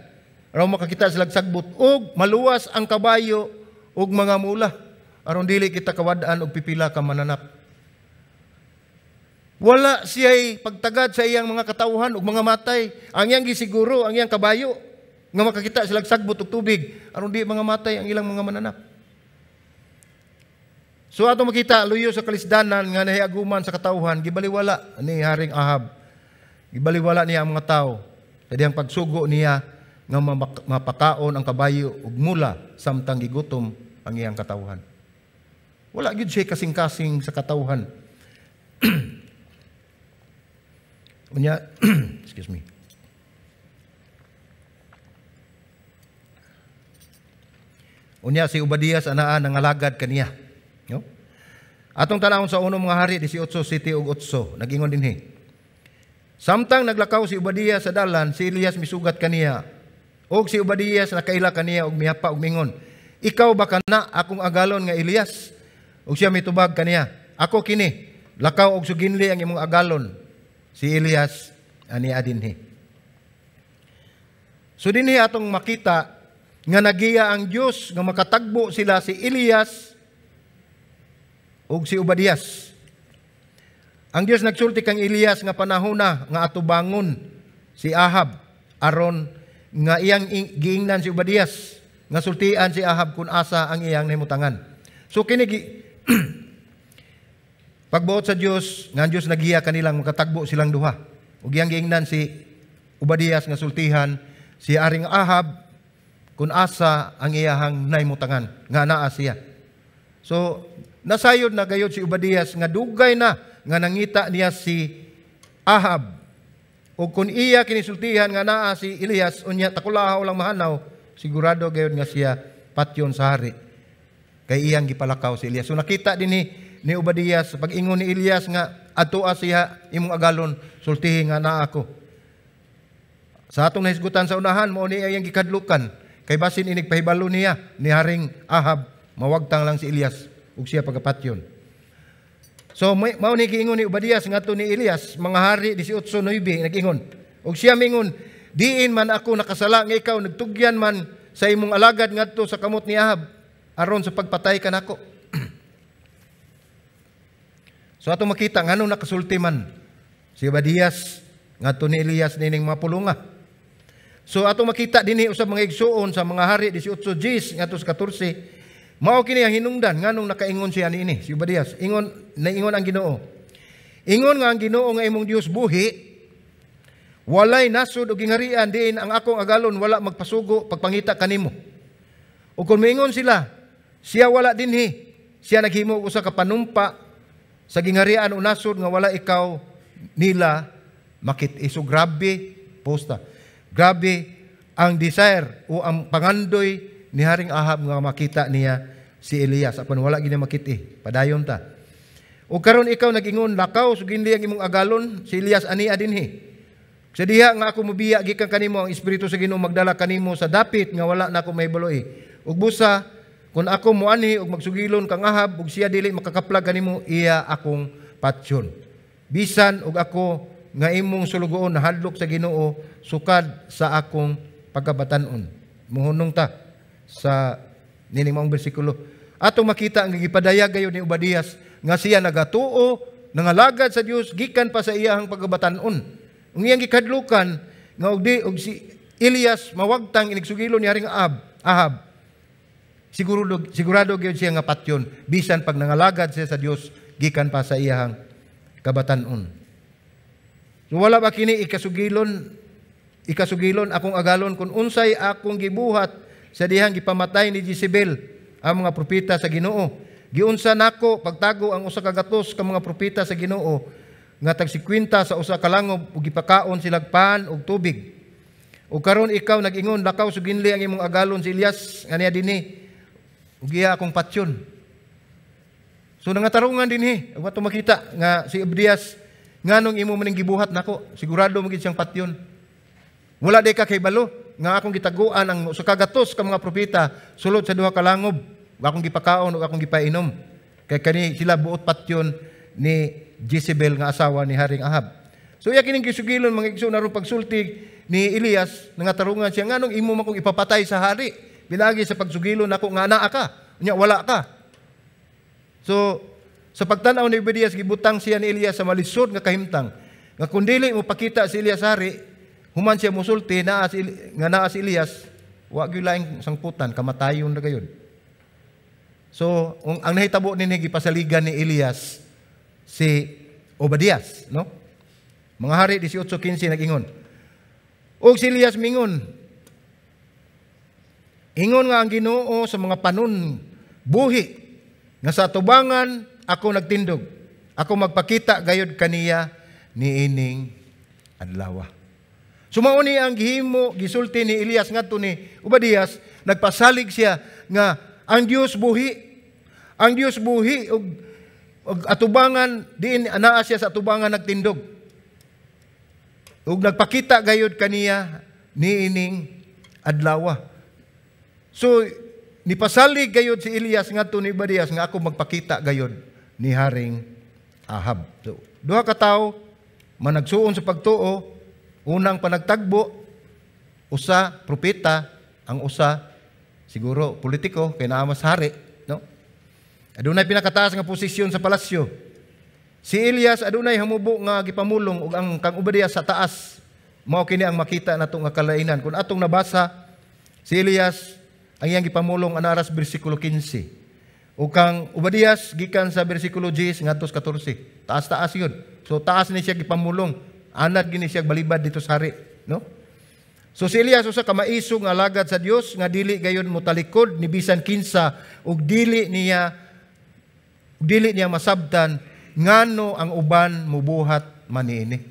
aron makakita sila sagbot ug maluwas ang kabayo ug mga mula aron dili kita kawad-an og pipila ka mananap. Wala siya'y pagtagad sa iyang mga katawhan ug mga matay. Ang iyang gisiguro ang iyang kabayo nga makakita sila sagbot og tubig aron di mga matay ang ilang mga mananap. So ato makita luyo sa kalisdanan nga nahiaguman sa katawhan gibaliwala ni Haring Ahab. Gibaliwala niya ang mga tao. Kadi ang pagsugo niya nga mapakaon ang kabayo ug mula samtang gigutom ang iyang katawhan. Wala gyud siya kasing-kasing sa katawhan. Unya, excuse me. Unya si Obadias anaa nangalagad kaniya. No? Atong tanawon sa unong mga hari 18:7 ug 8 nagingon dinhi. Samtang naglakaw si Obadias sa dalan, si Elias misugat kaniya. Og si Obadias nakaila kaniya og mihapa og mingon, ikaw ba kana akong agalon nga Elias? Og siya mitubag kaniya, ako kini, lakaw og suginli ang imong agalon. Si Elias ania dinhi. So dinhi atong makita nga nagiya ang Dios nga makatagbo sila si Elias ug si Obadias. Ang Dios nagsulti kang Elias nga panahona nga atubangon si Ahab aron nga iyang giingnan si Obadias nga sultian si Ahab kun asa ang iyang nahimutangan. So kini pagbuot sa Dios nga ang Dios nagiya kanilang makatagbo silang duha. Ug iyang giingnan si Obadias nga sultihan si aring Ahab kung asa ang iyahang naimutangan, nga naa siya. So, nasayod na gayod si Obadias, nga dugay na, nga nangita niya si Ahab. O kung iya kinisultihan nga naa si Elias, unya takulahaw lang mahanaw, sigurado gayod nga siya patyon sa hari. Kay iyang gipalakaw si Elias. So, nakita din ni Obadias, pag-ingon ni Elias nga, atua siya imong agalon, sultihin nga naa ako. Sa atong nahisgutan sa unahan, mo ni iyang gikadlukan, kay basin inig pahibalo niya ni Haring Ahab, mawagtang lang si Elias ug siya pagapatyon. So mao ni giingon ni Obadias ngadto ni Elias, mga hari 18:9 nag-ingon. Ug siya mingon, diin man ako nakasala nga ikaw nagtugyan man sa imong alagad ngadto sa kamot ni Ahab aron sa pagpatay kanako. So atong makita nganong nakasulti man si Obadias ngadto ni Elias nining mapulunga. So atong makita dinhi usab mga igsuon sa mga hari 18:10 ngadto sa 14, mao kini ang hinungdan nganong nakaingon siya niini si Obadias. Ingon ang Ginoo. Ingon nga ang Ginoo nga imong Dios buhi, walay nasod og gingharian diin ang akong agalon wala magpasugo pagpangita kanimo. Ug kung moingon sila, siya wala dinhi, siya naghimo og usa ka panumpa sa gingharian o nasod nga wala ikaw nila makit-i. So grabe posta. Grabe ang desire o ang pangandoy ni Haring Ahab nga makita niya si Elias. Apan wala gina makiti. Padayon ta. O karon ikaw nag-ingon, lakaw, suginli ang imong agalon, si Elias ania dinhi. Sa diha nga ako mubiya, gikan kanimo ang Espiritu sa Ginoo magdala kanimo sa dapit nga wala na ako mahibaloy. Ug busa, kung ako muani ug magsugilon kang Ahab, ug siya dili makakaplag kanimo, iya akong patyon. Bisan ug ako nga imong sulugoon nahadlok sa Ginoo sukad sa akong pagkabatan-on. Muhunong ta sa nining maong bersikulo. Atong makita ang gipadayag gayud ni Obadias nga siya nagatuo, nangalagad sa Dios gikan pa sa iyahang pagkabatan-on. Ang iyang gikadlukan nga og si Elias mawagtang inigsugilon ni Haring Ahab. Sigurado gyud siya nga patyon bisan pag nangalagad siya sa Dios gikan pa sa iyahang kabatan-on. So wala ba kini ikasugilon akong agalon kung unsay akong gibuhat sa dihang gipamatay ni Jezebel ang mga propeta sa Ginoo. Giunsa nako pagtago ang usa ka gatos ka mga propeta sa Ginoo nga tag 50 sa usa ka langob ug gipakaon silag pan ug tubig. Ug karon ikaw nag-ingon lakaw suginli ang imong agalon si Elias nga niya dinhi ug iya akong patyon. So nangatarungan dinhi ug ato makita nga si Obadias nganong imo maning gibuhat nako, sigurado mo gid siyang patyon. Wala day ka kay balo nga akong gitaguan ang usa ka gatos ka mga propeta sulod sa duha ka langob, akong gipakaon ug akong gipainom. Kay kani sila buot patyon ni Jezebel nga asawa ni Haring Ahab. So iya kining gisugilon mga igsoon aron pagsulti ni Elias nangatarungan siya nganong imo man kong ipapatay sa hari bilagi sa pagsugilon nako nga anaa ka, unya wala ka. So sa pagtanaw ni Obadias, gibutang siya ni Elias sa malisod nga kahimtang. Nga kung dili mo pakita si Elias hari, human siya musulti naa si Elias, wa gyud laing sangputan, kamatayon na gayon. So, ang nahitabo ni gipasaligan ni Elias si Obadias, no? Mga hari 18:15 nag-ingon. Og si Elias mingon, ingon nga ang Ginoo sa mga panon buhi nga sa atubangan ako nagtindog. Ako magpakita gayud kaniya niining adlaw. Sumauni ang gihimo gisulti ni Elias ngadto ni Obadias, nagpasalig siya nga Ang Dios buhi. Ang Dios buhi og atubangan diin anaa siya sa atubangan nagtindog. Ug nagpakita gayud kaniya niining adlaw. So nipasalig gayud si Elias ngadto ni Obadias nga ako magpakita gayud ni Haring Ahab. So, duha ka tawo managsuon sa pagtuo, unang panagtagbo, usa propeta, ang usa siguro politiko kay naa mas hari, no? Adunay pinakataas nga posisyon sa palasyo. Si Elias adunay hamubo nga gipamulong ug ang kang Obadias sa taas. Mao kini ang makita nato nga kalainan. Kung atong nabasa, si Elias ang iyang gipamulong anaras bersikulo 15. Ug kang Obadias gikan sa bersikulo 10 ngadto sa 14. Taas-taas yun. So taas ni siya gipamulong. Anad gini siya balibad dito sa hari, no? So si Elias usa ka maisog nga alagad sa Dios nga dili gayon mo talikod ni bisan kinsa ug dili niya masabtan ngano ang uban mubuhat maniini.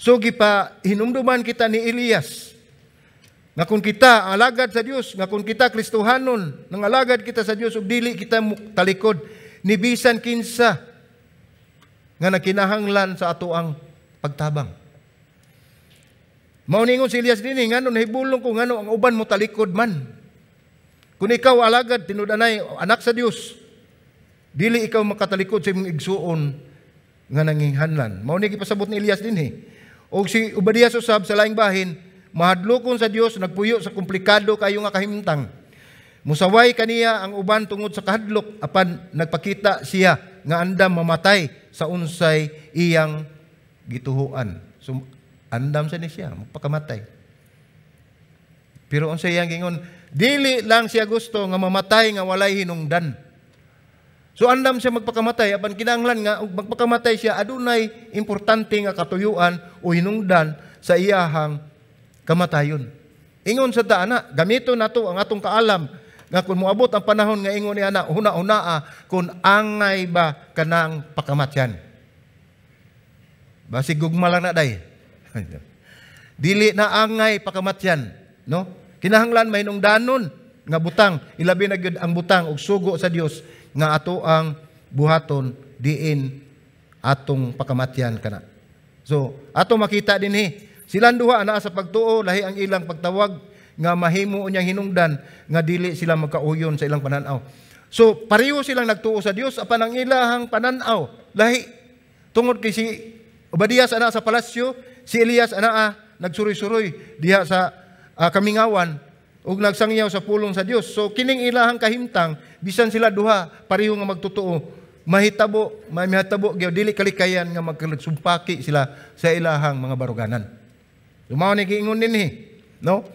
So gipa hinumduman kita ni Elias nga kung kita alagad sa Dios, nga kung kita Kristohanon, nang alagad kita sa Dios ug dili kita talikod ni bisan kinsa nga nagkinahanglan sa ato ang pagtabang. Mao ningon si Elias dinhi ngano nahibulong ko ngano ang uban mo talikod man. Kung ikaw alagad tinud-anay anak sa Dios, dili ikaw makatalikod sa imong igsuon nga nanginghanlan. Mao ni gipasabot ni Elias dinhi. Og si Obadias usab sa laing bahin, mahadlokon sa Dios, nagpuyo sa komplikado kayo nga kahimtang. Musaway kaniya ang uban tungod sa kahadlok apan nagpakita siya nga andam mamatay sa unsay iyang gituhuan. So andam sa ni siya magpakamatay. Pero unsay iyang gingon, dili lang siya gusto nga mamatay nga walay hinungdan. So andam siya magpakamatay apan kinahanglan nga ug magpakamatay siya adunay importante nga katuyuan o hinungdan sa iyahang kamatayon. Ingon sa taana, gamito nato ang atong kaalam nga kung moabot ang panahon nga ingon ni ana huna-hunaa kung angay ba kanang pakamatyan. Basig gugma lang na day. Dili na angay pakamatyan, no? Kinahanglan mahinungdanon nga butang, ilabi na gyud ang butang og sugo sa Dios nga ato ang buhaton diin atong pakamatyan kana. So, ato makita dinhi, silang duha ana sa pagtuo, lahi ang ilang pagtawag nga mahimo unyang hinungdan nga dili sila magkauyon sa ilang pananaw. So, pareho silang nagtuo sa Dios apan ang ilahang pananaw lahi. Tungod kay si Obadias ana sa palasyo, si Elias ana nagsuroy-suroy diha sa kamingawan ug nagsangyaw sa pulong sa Dios. So kining ilahang kahimtang bisan sila duha pareho nga magtotoo, mahitabo gyud dili kalikayan nga magkasumpaki sila sa ilahang mga baruganan. Mao ni giingon dinhi, no?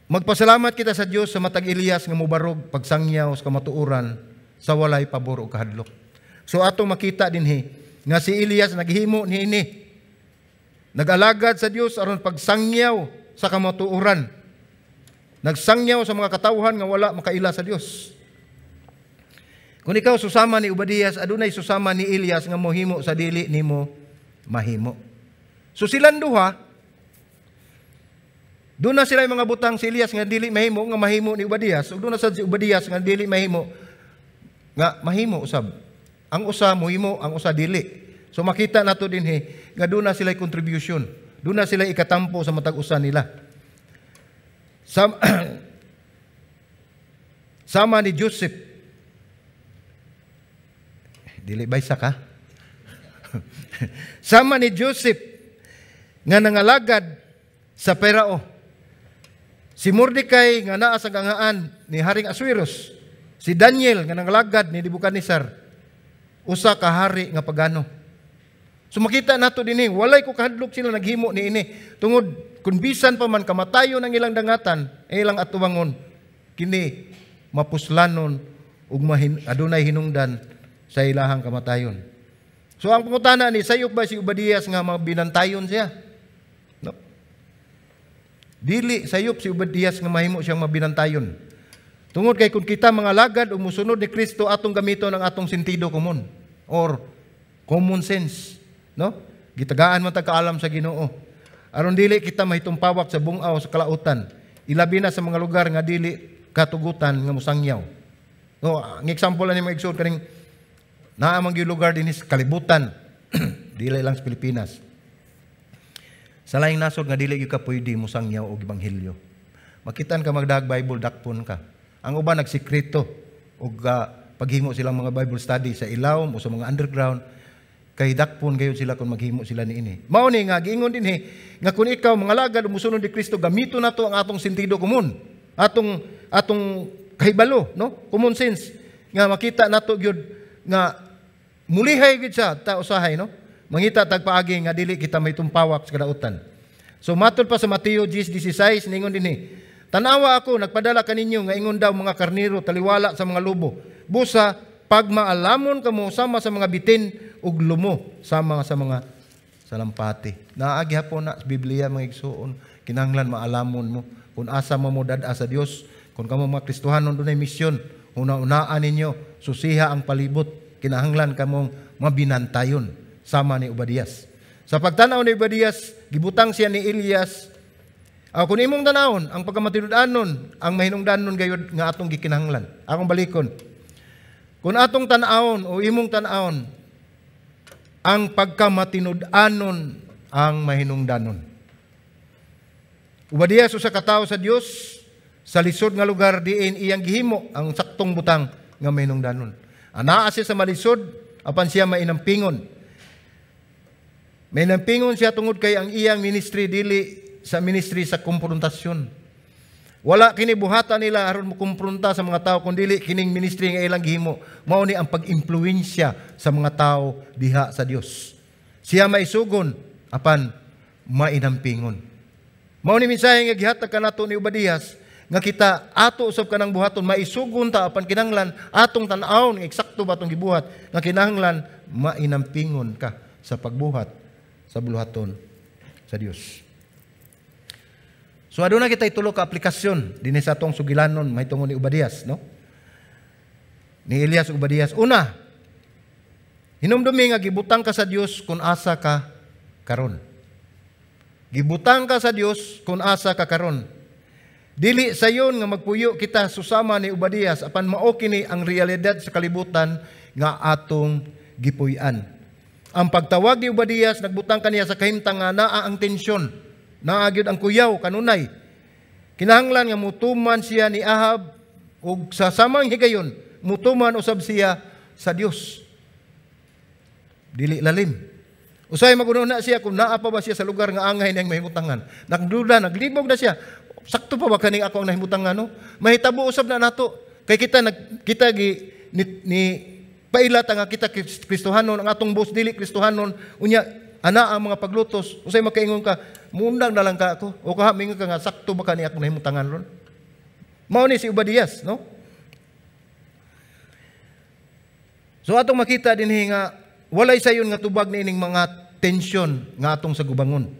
Magpasalamat kita sa Dios sa matag Elias nga mobarog pagsangyaw sa kamatuoran sa walay pabor o kahadlok. So atong makita dinhi nga si Elias naghimo niini. Nag-alagad sa Dios aron pagsangyaw sa kamatuoran. Nagsangyaw sa mga katawhan nga wala makaila sa Dios. Kung ikaw susama ni Obadias, adunay susama ni Elias nga mohimo sa dili nimo mahimo. So silang duha, doon na sila yung mga butang si Elias nga dili mahimo nga mahimo ni Obadias. Ug doon na sa si Obadias nga dili mahimo nga mahimo usab. Ang usa mohimo, ang usa dili. So makita nato dinhi nga doon na sila contribution. Doon na sila ikatampo sa matag usa nila. Sama ni Joseph. Dili ba isa ka? Sama ni Joseph nga nangalagad sa Perao. Si Mordecai nga naa sa gangaan ni Haring Asueros. Si Daniel nga nangalagad ni Nebuchadnezzar. Usa ka hari nga pagano. So makita nato dinhi, walay ko kahadlok sila naghimo niini. Tungod kun bisan pa man kamatayon ang ilang dangatan, ilang atubangon kini mapuslanon ug adunay hinungdan sa ilahang kamatayon. So ang pangutana ni sayop ba si Obadias nga mabinantayon siya? No. Dili sayop si Obadias nga mahimo siyang mabinantayon. Tungod kay kung kita mga lagad ug mosunod ni Kristo atong gamiton ang atong sentido komon or common sense. No? Gitagaan man tag kaalam sa Ginoo. Aron dili kita mahitumpawak sa bungaw sa kalautan. ilabi na sa mga lugar nga dili katugutan nga musangyaw. No, ang example ani mga igsoon kaning naa man gyud lugar dinhi sa kalibutan, dili lang sa Pilipinas. Sa laing nasod nga dili gyud ka pwede musangyaw og ebanghelyo. Makitan ka magdag Bible dakpon ka. Ang uban nagsikreto og paghimo silang mga Bible study sa ilawom o sa mga underground, kay dakpon gayud sila kung maghimo sila niini. Mao ni nga giingon dinhi nga kun ikaw mga lagad musunod ni Kristo, gamito nato ang atong sentido komon, atong kahibalo, no? Common sense nga makita nato gyud nga mulihay gyud siya ta usahay, no? Mangita tagpaagi nga dili kita may tumpawak sa kadautan. So matod pa sa Mateo 10:16 ningon dinhi, tanawa ako nagpadala kaninyo nga ingon daw mga karniro taliwala sa mga lobo. Busa pagmaalamon kamo sama sa mga bitin ug lumo sama sa mga salampati. Naagi hapon na sa Biblia mga igsoon, kinahanglan maalamon mo kung asa mo dad sa Dios, kung kamo mga Kristohanon dunay misyon, una-unaan ninyo susiha ang palibot, kinahanglan kamong mabinantayon sama ni Obadias. Sa pagtanaw ni Obadias, gibutang siya ni Elias. Kung imong tanawon ang pagkamatinud-anon, ang mahinungdanon gayud nga atong gikinahanglan. Akong balikon. Kung atong tanawon o imong tanawon ang pagkamatinud-anon ang mahinungdanon. Obadias usa ka tawo sa Dios, sa lisod nga lugar diin iyang gihimo ang saktong butang nga mahinungdanon. Anaa siya sa malisod apan siya mainampingon. Mainampingon siya tungod kay ang iyang ministry dili sa ministry sa komprontasyon. Wala kini buhatan nila aron mo kumpronta sa mga tao kundi kining ministry nga ilang gihimo mao ni ang pag-impluwensya sa mga tao diha sa Dios. Siya maisugon apan mainampingon. Mao ni mensahe nga gihatag kanato ni Obadias nga kita ato usab kanang buhaton maisugon ta apan kinahanglan atong tan-awon nga eksakto ba atong gibuhat nga kinahanglan mainampingon ka sa pagbuhat sa buluhaton sa Dios. So aduna kita itulo ka aplikasyon dinhi sa atong sugilanon mahitungod ni Obadias, no? Ni Elias Obadias. Una, hinumdumi nga gibutang ka sa Dios kung asa ka karon. Gibutang ka sa Dios kung asa ka karon. Dili sayon nga magpuyo kita susama ni Obadias apan mao kini ang realidad sa kalibutan nga atong gipuy-an. Ang pagtawag ni Obadias nagbutang kaniya sa kahimtang nga naa ang tensyon, naa gyud ang kuyaw kanunay. Kinahanglan nga mutuman siya ni Ahab ug sa samang higayon mutuman usab siya sa Dios. Dili lalim. Usay magununa siya kung naa pa ba siya sa lugar nga angay niyang mahimutangan. Nagduda, naglibog na siya. Sakto pa ba kaning ako ang nahimutangan, no? Mahitabo usab na nato. Kay kita ni pailat nga kita Kristohanon, ang atong boss dili Kristohanon, unya ana ang mga paglutos. Usay makaingon ka, mundang na lang ka ako. O kahamingon ka nga sakto ba kani ako nahimutangan ron? Mao ni si Obadias, no? So atong makita dinhi nga walay sayon nga tubag niining mga tensyon nga atong sa gubangon.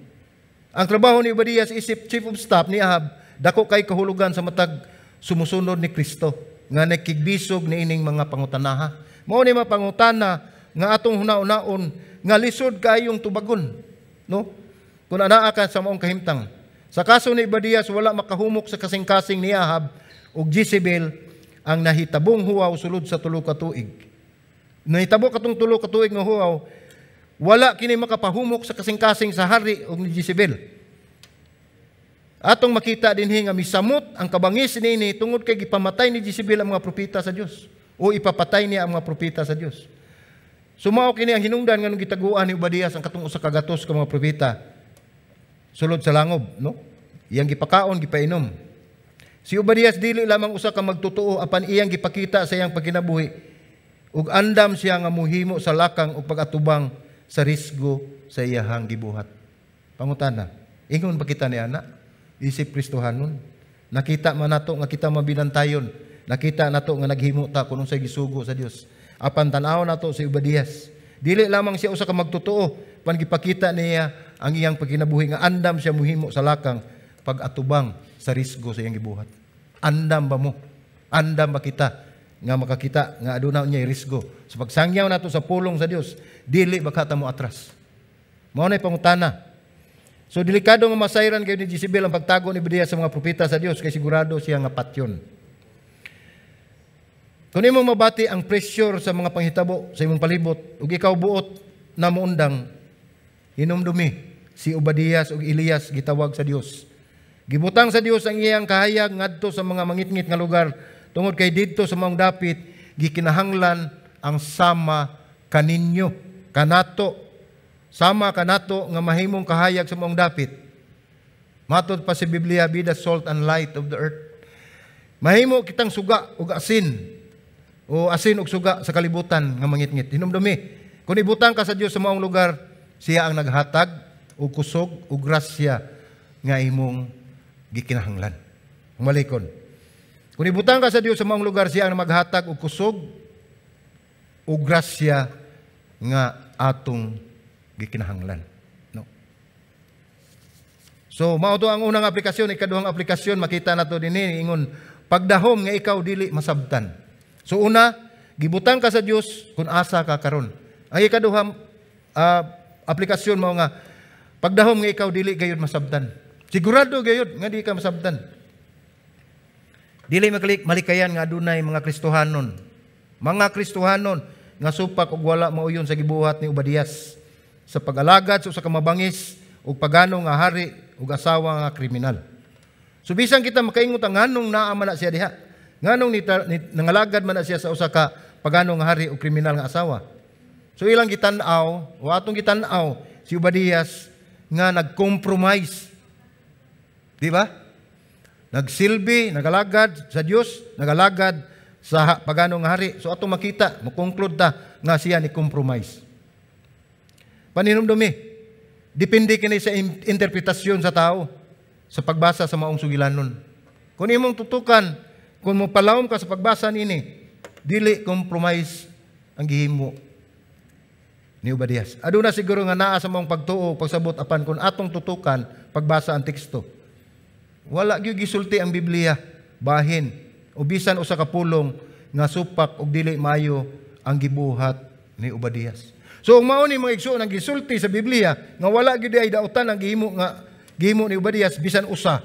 Ang trabaho ni Obadias isip chief of staff ni Ahab, dako kay kahulugan sa matag sumusunod ni Kristo nga nakigbisog niining mga pangutanaha. Mao ni mga pangutana nga atong hunaon-naon nga lisod kayong tubagon, no? Kung anaa ka sa maong kahimtang. Sa kaso ni Obadias wala makahumok sa kasing-kasing ni Ahab ug Jezebel ang nahitabong huwaw sulod sa 3 ka tuig. Nahitabo katong 3 ka tuig nga huwaw, wala kini makapahumok sa kasing-kasing sa hari ug ni Jezebel. Atong makita dinhi nga misamot ang kabangis niini tungod kay gipamatay ni Jezebel ang mga propeta sa Dios o ipapatay niya ang mga propeta sa Dios. Sumao kini ang hinungdan nga nung gitaguan ni Obadias ang katong usa ka gatos ka mga propeta sulod sa langob, no? Iyang gipakaon, gipainom. Si Obadias dili lamang usa ka magtotoo apan iyang gipakita sa iyang pagkinabuhi ug andam siya nga muhimo sa lakang ug pag-atubang sa risgo sa iyahang gibuhat. Pangutana, ingon ba kita ni ana? Isip Kristohanon. Nakita man nato nga kita mabinantayon. Nakita nato nga naghimo ta kuno sa gisugo sa Dios. Apan tan-aw nato si Obadias. Dili lamang siya usa ka magtotoo, pan gipakita niya ang iyang pagkinabuhi nga andam siya muhimo sa lakang pag-atubang sa risgo sa iyang gibuhat. Andam ba mo? Andam ba kita nga makakita nga aduna unya risgo sa pagsangyaw nato sa pulong sa Dios? Dili baka ta mo atras. Mao nay pangutana. So delikado nga masayran kayo ni Jezebel ang pagtago ni Obadias sa mga propeta sa Dios kay sigurado siya nga patyon. Kung imo mabati ang pressure sa mga panghitabo sa imong palibot ug ikaw buot na muundang, hinumdumi si Obadias ug Elias gitawag sa Dios. Gibutang sa Dios ang iyang kahayag ngadto sa mga mangitngit nga lugar tungod kay didto sa maong dapit gikinahanglan ang sama kaninyo kanato. Sama kanato nga mahimong kahayag sa maong dapit. Matod pa si Biblia, be the salt and light of the earth. Mahimo kitang suga ug asin o asin ug suga sa kalibutan nga mangitngit. Hinumdumi, kung ibutang ka sa Dios sa maong lugar, siya ang naghatag og kusog ug grasya nga imong gikinahanglan. Umalikon. Kung ibutang ka sa Dios sa maong lugar, siya ang maghatag og kusog ug grasya nga atong gikinahanglan. No. So, mao to ang unang aplikasyon, ikaduhang aplikasyon makita nato dinhi ingon pagdahom nga ikaw dili masabtan. So una, gibutang ka sa Dios kun asa ka karon. Ang ikaduhang aplikasyon mao nga pagdahom nga ikaw dili gayud masabtan. Sigurado gayud nga di ka masabtan. Dili malikayan nga adunay mga Kristohanon. Mga Kristohanon nga supak ug wala mauyon sa gibuhat ni Obadias sa pag-alagad sa kamabangis ug pagano nga hari ug asawa nga kriminal. So bisan kita makaingot ang nganong naa man na siya diha. Nganong nangalagad man na siya sa usa ka pagano nga hari ug kriminal nga asawa. So ilang gitan-aw o atong gitan-aw si Obadias nga nag-compromise. Di ba? Nagsilbi, nagalagad sa Dios, nagalagad sa pagano nga hari. So atong makita, mo-conclude ta nga siya ni compromise. Paninumdumi, depende kini sa interpretasyon sa tao sa pagbasa sa maong sugilanon. Kung imong tutukan, kung mo palawom ka sa pagbasa nini, dili compromise ang gihimo ni Obadias. Aduna siguro nga naa sa maong pagtuo, pagsabot apan kung atong tutukan pagbasa ang teksto. Wala gyud gisulti ang Biblia bahin o bisan usa ka pulong nga supak og dili maayo ang gibuhat ni Obadias. So mao ni mga igsoon ang gisulti sa Biblia nga wala gyud ay dautan ang gihimo ni Obadias bisan usa.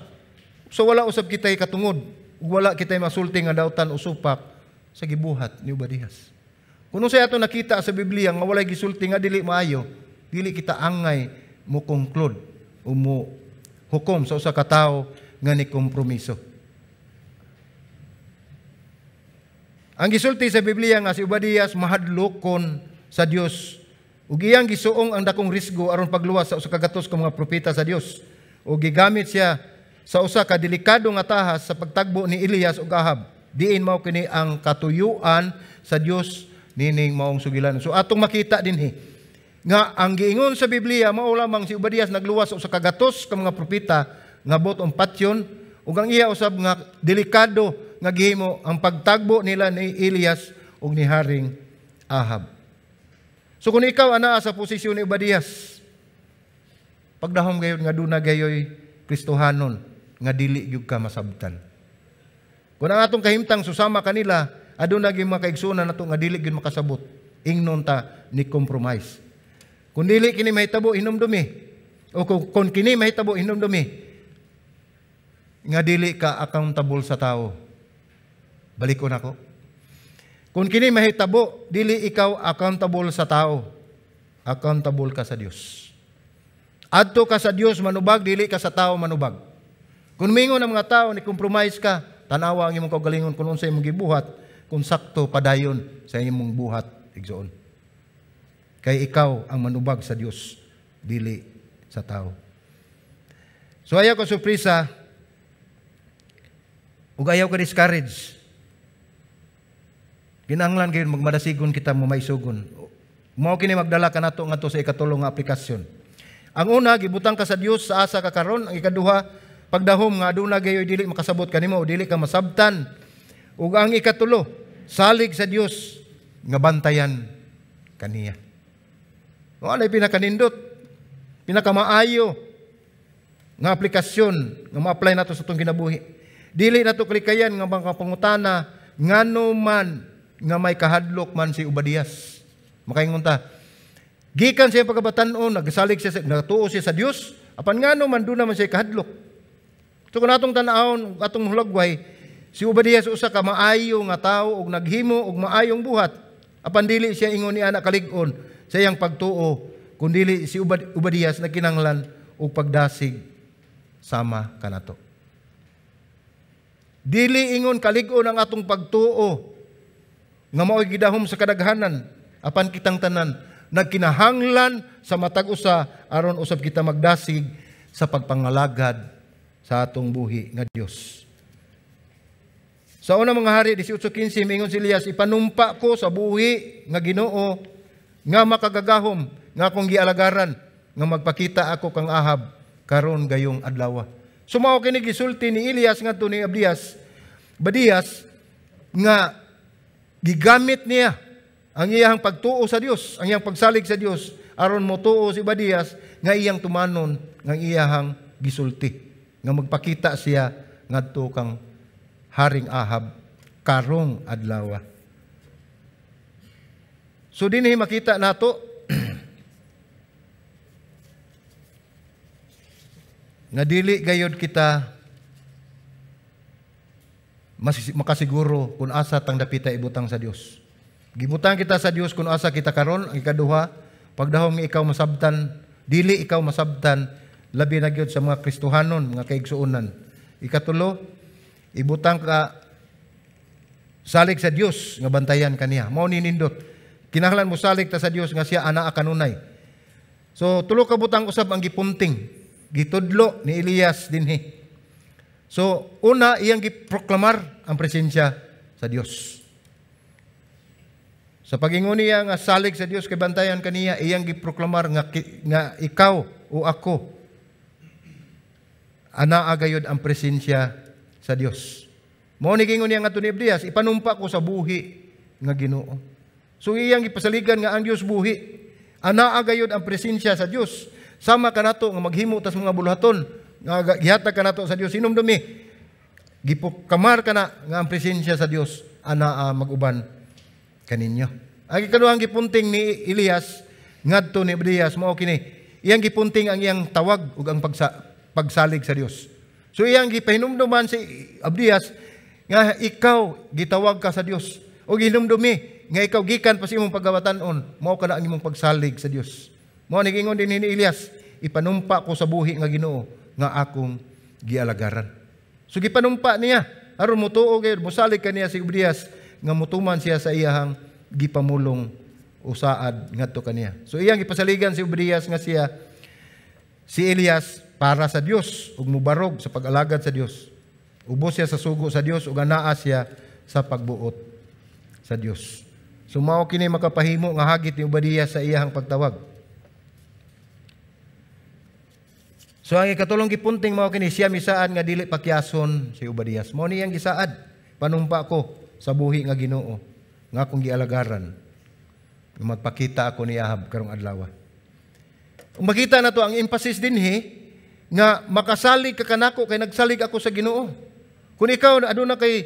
So wala usab kitay katungod ug wala kitay masulti nga dautan o supak sa gibuhat ni Obadias. Kuno sa ato nakita sa Biblia nga walay gisulti nga dili maayo, dili kita angay mo conclude o mo hukom sa usa ka tawo nga ni kompromiso. Ang gisulti sa Biblia nga si Obadias mahadlokon sa Dios ug iyang gisuong ang dakong risgo aron pagluwas sa usa ka gatos ka mga propeta sa Dios ug gigamit siya sa usa ka delikado nga tahas sa pagtagbo ni Elias ug Ahab. Diin mao kini ang katuyuan sa Dios nining maong sugilanon. So atong makita dinhi nga ang giingon sa Biblia mao lamang si Obadias nagluwas sa usa ka gatos ka mga propeta nga bot-on patyon ug ang iya usab nga delikado nga gihimo ang pagtagbo nila ni Elias ug ni Haring Ahab. So kung ikaw anaa sa posisyon ni Obadias, pagdahom gayon nga duna gayoy Kristohanon nga dili gyud ka masabtan. Kung ang atong kahimtang susama kanila, aduna gyud mga kaigsunan nato nga dili gyud makasabot, ingnon ta ni compromise. Kung dili kini mahitabo hinumdumi, o kung kini mahitabo hinumdumi, nga dili ka accountable sa tao. Balikon ako. Kung kini mahitabo, dili ikaw accountable sa tao. Accountable ka sa Dios. Adto ka sa Dios manubag, dili ka sa tao manubag. Kung mingon ang mga tao ni compromise ka, tanawa ang imong kaugalingon kung unsay imong gibuhat, kung sakto padayon sa imong buhat igsoon. Kay ikaw ang manubag sa Dios, dili sa tao. So ayaw ka surpresa, ug ayaw ka discourage. Kinahanglan kayo magmadasigon kita mo maisugon. Mao kini magdala ka nato ngadto sa ikatulong nga aplikasyon. Ang una, gibutang ka sa Dios sa asa ka karon. Ang ikaduha, pagdahom nga aduna gayoy dili makasabot kanimo o dili ka masabtan. Ug ang ikatulo, salig sa Dios nga bantayan kaniya. Mao na pinakanindot, pinakamaayo nga aplikasyon nga ma-apply nato sa atong kinabuhi. Dili nato kalikayan nga pangutana ngano man nga may kahadlok man si Obadias. Makaingon ta, gikan siya pagkabatan-on, nagsalig siya, natuo siya sa Dios, Apan ngano man doon naman siya kahadlok. So kung atong tanawon, atong hulagway, si Obadias usa ka maayo nga tao ug naghimo og maayong buhat. Apan dili siya ingon ni anak kalig-on sa iyang pagtuo, kun dili si Obadias nagkinahanglan og pagdasig sama kanato. Dili ingon kalig-on ang atong pagtuo nga mao'y gidahom sa kadaghanan, apan kitang tanan nagkinahanglan sa matag usa aron usab kita magdasig sa pagpangalagad sa atong buhi nga Dios. Sa unang mga hari 18:15 mingon si Elias, ipanumpa ko sa buhi nga Ginoo nga makagagahom nga akong gialagaran nga magpakita ako kang Ahab karon gayong adlaw. Sumao kini gisulti ni Elias ngadto ni Badias nga gigamit niya ang iyang pagtuo sa Dios, ang iyang pagsalig sa Dios aron motuo si Badias nga iyang tumanon nga iyang gisulti nga magpakita siya ngadto kang Haring Ahab karong adlaw. So dinhi makita nato nga dili gayud kita makasiguro kung asa tang dapita ibutang sa Dios. Gibutang kita sa Dios kung asa kita karon. Ang ikaduha, pagdahom ni ikaw masabtan, dili ikaw masabtan, labi na gyud sa mga Kristohanon, mga kaigsuonan. Ikatulo, ibutang ka salig sa Dios nga bantayan kaniya. Mao ni nindot. Kinahanglan mo salig ta sa Dios nga siya anaa kanunay. So tulo ka butang usab ang gipunting, gitudlo ni Elias dinhi. So una iyang giproklamar ang presensya sa Dios. Sa pagingon niya nga salig sa Dios kay bantayan kaniya, iyang giproklamar nga ikaw o ako anaa gayud ang presensya sa Dios. Mao ni gingon niya nga ni Obadias, ipanumpa ko sa buhi nga Ginoo. So iyang gipasaligan nga ang Dios buhi. Anaa gayud ang presensya sa Dios. Sama kanato nga maghimo tas mga buluhaton nga gihatag kanato sa Dios. Hinumdumi gipukamar kana nga ang presensya sa Dios anaa maguban kaninyo. Ang ikaduhang gipunting ni Elias ngadto ni Obadias mao kini, iyang gipunting ang iyang tawag ug ang pagsalig sa Dios. So iyang gipahinumduman si Obadias nga ikaw gitawag ka sa Dios o hinumdumi nga ikaw gikan pa sa imong pagawatanon, mao kana ang imong pagsalig sa Dios. Mao ni gingon din ni Elias, ipanumpa ko sa buhi nga Ginoo nga akong gialagaran. So gipanumpa niya aron motuo gayud mosalig kaniya si Obadias nga mutuman siya sa iyahang gipamulong usaad ngadto kaniya. So iyang gipasaligan si Obadias nga si Elias para sa Dios ug mubarog sa pag-alagad sa Dios. Ubos siya sa sugo sa Dios ug anaa siya sa pagbuot sa Dios. So mao kini makapahimo nga hagit ni Obadias sa iyahang pagtawag. So ang ikatulong gipunting mao kini, siya misaad nga dili pakyason si Obadias. Mao niyang gisaad, panumpa ko sa buhi nga Ginoo nga akong gialagaran. Magpakita ako ni Ahab karong adlaw. Makita na to ang emphasis dinhi nga makasalig ka kanako kay nagsalig ako sa Ginoo. Kung ikaw aduna kay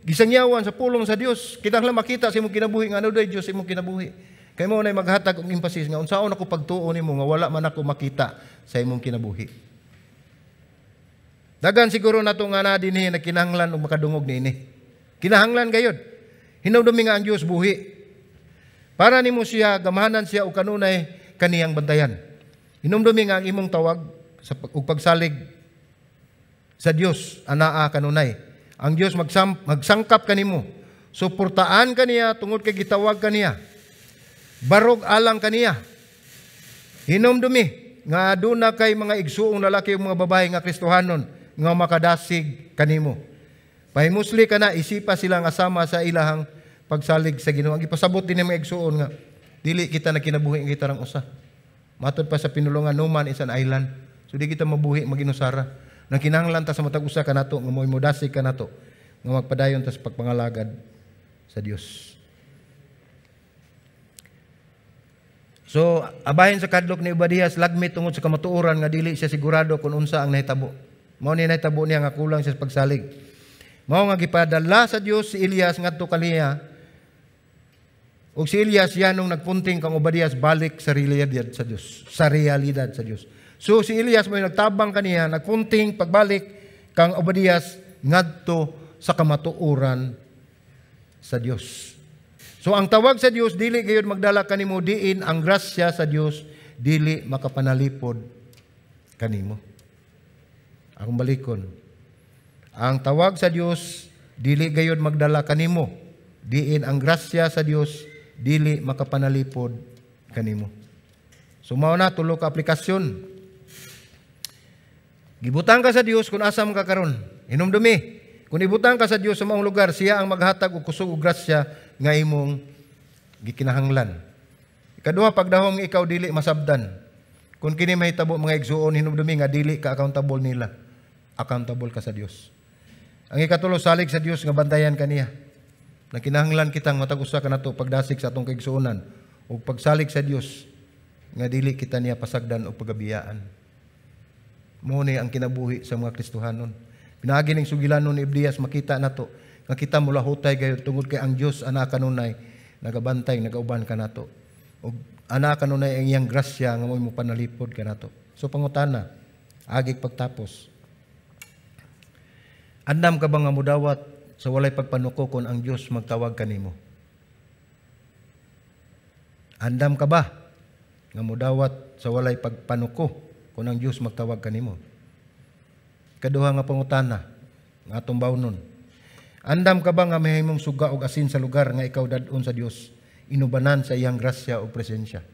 gisangyawan sa pulong sa Dios, kinahanglan makita sa imong kinabuhi nga ano day Dios imong kinabuhi. Kay mao nay maghatag og emphasis nga unsaon ako pagtuo nimo nga wala man ako makita sa imong kinabuhi. Dagan siguro nato nga na dinhi nagkinahanglan og makadungog niini. Kinahanglan gayud. Hinumdumi nga ang Dios buhi. Para nimo siya gamahanan siya og kanunay kaniyang bantayan. Hinumdumi nga ang imong tawag sa pagsalig sa Dios anaa kanunay. Ang Dios magsangkap kanimo. Suportaan kaniya tungod kay gitawag kaniya. Barog alang kaniya. Hinumdumi nga aduna kay mga igsuong lalaki ug mga babae nga Kristohanon nga makadasig kanimo. Pahimusli ka na, isipa sila nga sama sa ilahang pagsalig sa Ginoo. Ang ipasabot din ng mga igsuon nga, dili kita na kinabuhi ang kita rang usa. Matod pa sa pinulungan Numan, isang island. So di kita mabuhi, maginusara. Nang kinahanglan ta sa matag usa ka nato, nga mo'y modasig ka nato, nga magpadayon ta sa pagpangalagad sa Dios. So, abahin sa kadlok ni Obadias, lagmit tungod sa kamatuoran nga dili siya sigurado kung unsa ang nahitabo. Mao ni nahitabo niya nga kulang siya sa pagsalig. Mao nga gipadala sa Dios si Elias ngadto kaniya. Ug si Elias yanong nagpunting kang Obadias balik sa realidad sa Dios. Sa realidad sa Dios. So si Elias may nagtabang kaniya, nagpunting pagbalik kang Obadias ngadto sa kamatuoran sa Dios. So ang tawag sa Dios dili gayud magdala kanimo diin ang grasya sa Dios dili makapanalipod kanimo. Akong balikon. Ang tawag sa Dios dili gayud magdala kanimo diin ang grasya sa Dios dili makapanalipod kanimo. So mao na tulo ka aplikasyon. Gibutang ka sa Dios kung asam ka karon. Hinumdumi. Kung ibutang ka sa Dios sa maong lugar, siya ang maghatag og kusog og grasya nga imong gikinahanglan. Ikaduha, pagdahong ikaw dili masabdan. Kung kini mahitabo mga igsuon, hinumdumi nga dili ka accountable nila. Accountable ka sa Dios. Ang ikatulo, salig sa Dios nga bantayan kaniya. Na kinahanglan kitang matag-usa ka nato pagdasig sa atong kaigsuonan ug pagsalig sa Dios nga dili kita niya pasagdan o pagabiyaan. Mo ni ang kinabuhi sa mga Kristohanon. Pinaagi ning sugilanon ni Obadias makita nato nga kita mula hutay gayud tungod kay ang Dios ana kanunay nagabantay nagauban kanato. Ug ana kanunay ang iyang grasya nga mo panalipod kanato. So pangutana, agig pagtapos. Andam ka ba nga mudawat sa walay pagpanuko kon ang Dios magtawag kanimo? Andam ka ba nga mudawat sa walay pagpanuko kung ang Diyos magtawag kanimo? Kaduha nga pangutana nga atong bawnon. Andam ka ba nga mahimong suga og asin sa lugar nga ikaw dadon sa Dios inubanan sa iyang grasya o presensya?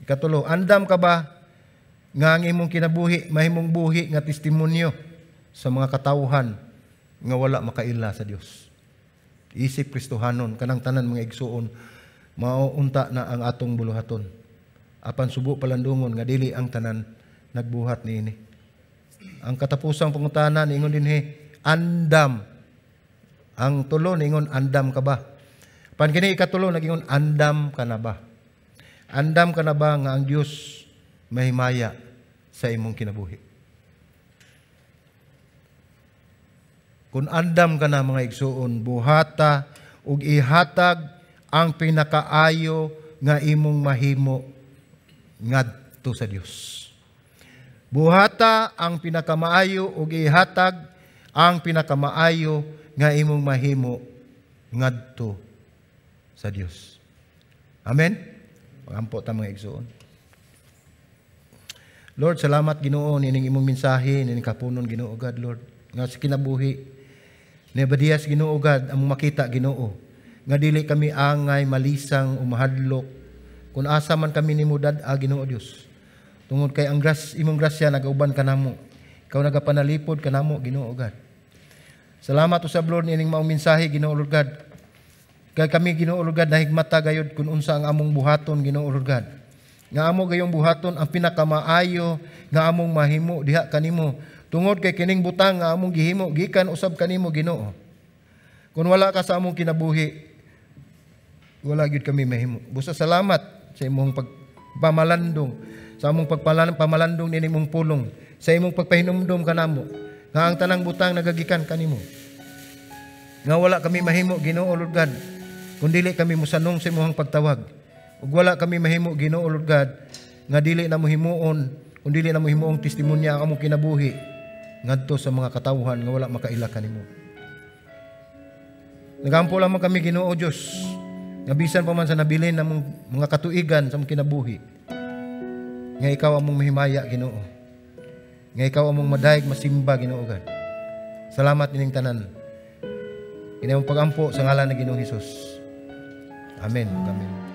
Ikatulo, andam ka ba nga ang imong kinabuhi mahimong buhi nga testimonyo sa mga katawhan nga wala makaila sa Dios? Isip Kristohanon kanang tanan mga igsuon mauunta na ang atong buluhaton. Apan subo palandungon nga dili ang tanan nagbuhat niini. Ang katapusang pangutana ningon dinhi, andam. Ang tulo ningon andam ka ba? Pan kini ikatulo nagingon andam ka na ba? Andam ka na ba nga ang Dios mahimaya sa imong kinabuhi? Kung andam ka na mga igsuon, buhata ug ihatag ang pinakaayo nga imong mahimo ngadto sa Dios. Buhata ang pinakamaayo ug ihatag ang pinakamaayo nga imong mahimo ngadto sa Dios. Amen. Pagampo ta mga igsoon. Lord, salamat Ginoo nining imong mensahe nining kapunon Ginoo God Lord nga sa kinabuhi ni Obadias Ginoo God among makita Ginoo nga dili kami angay malisang umahadlok kung asa man kami ni mudad Ginoo Dios. Tungod kay ang imong grasya nagauban kanamo. Ikaw nagapanalipod kanamo Ginoo God. Salamat usab Lord nining maong mensahe Ginoo Lord God. Kay kami Ginoo Lord God nahigmata gayud kun unsa ang among buhaton Ginoo Lord God. Nga amo gayong buhaton ang pinakamaayo nga among mahimo diha kanimo. Tungod kay kining butang nga among gihimo gikan usab kanimo Ginoo. Kung wala ka sa among kinabuhi, wala gyud kami mahimo. Busa salamat sa imong pagpamalandong, sa among pamalandong nini mong pulong, sa imong pagpahinumdom kanamo, nga ang tanang butang nagagikan kanimo. Nga wala kami mahimo Ginoo Lord God, kung dili kami musanong sa imong pagtawag. Ug wala kami mahimo Ginoo Lord God, nga dili na mo himuon, kung dili na mo himuong testimonya ang among kinabuhi ngadto sa mga katawhan nga wala makaila kanimo. Nagampo lamang kami Ginoo Dios, nga bisan pa man sa nabilin ng mga katuigan sa mong kinabuhi, nga ikaw among mahimaya Ginoo, nga ikaw among madayeg masimba Ginoo God. Salamat nining tanan. Ini ang pagampo sa ngalan ni Ginoong Hesus. Amen. Amen.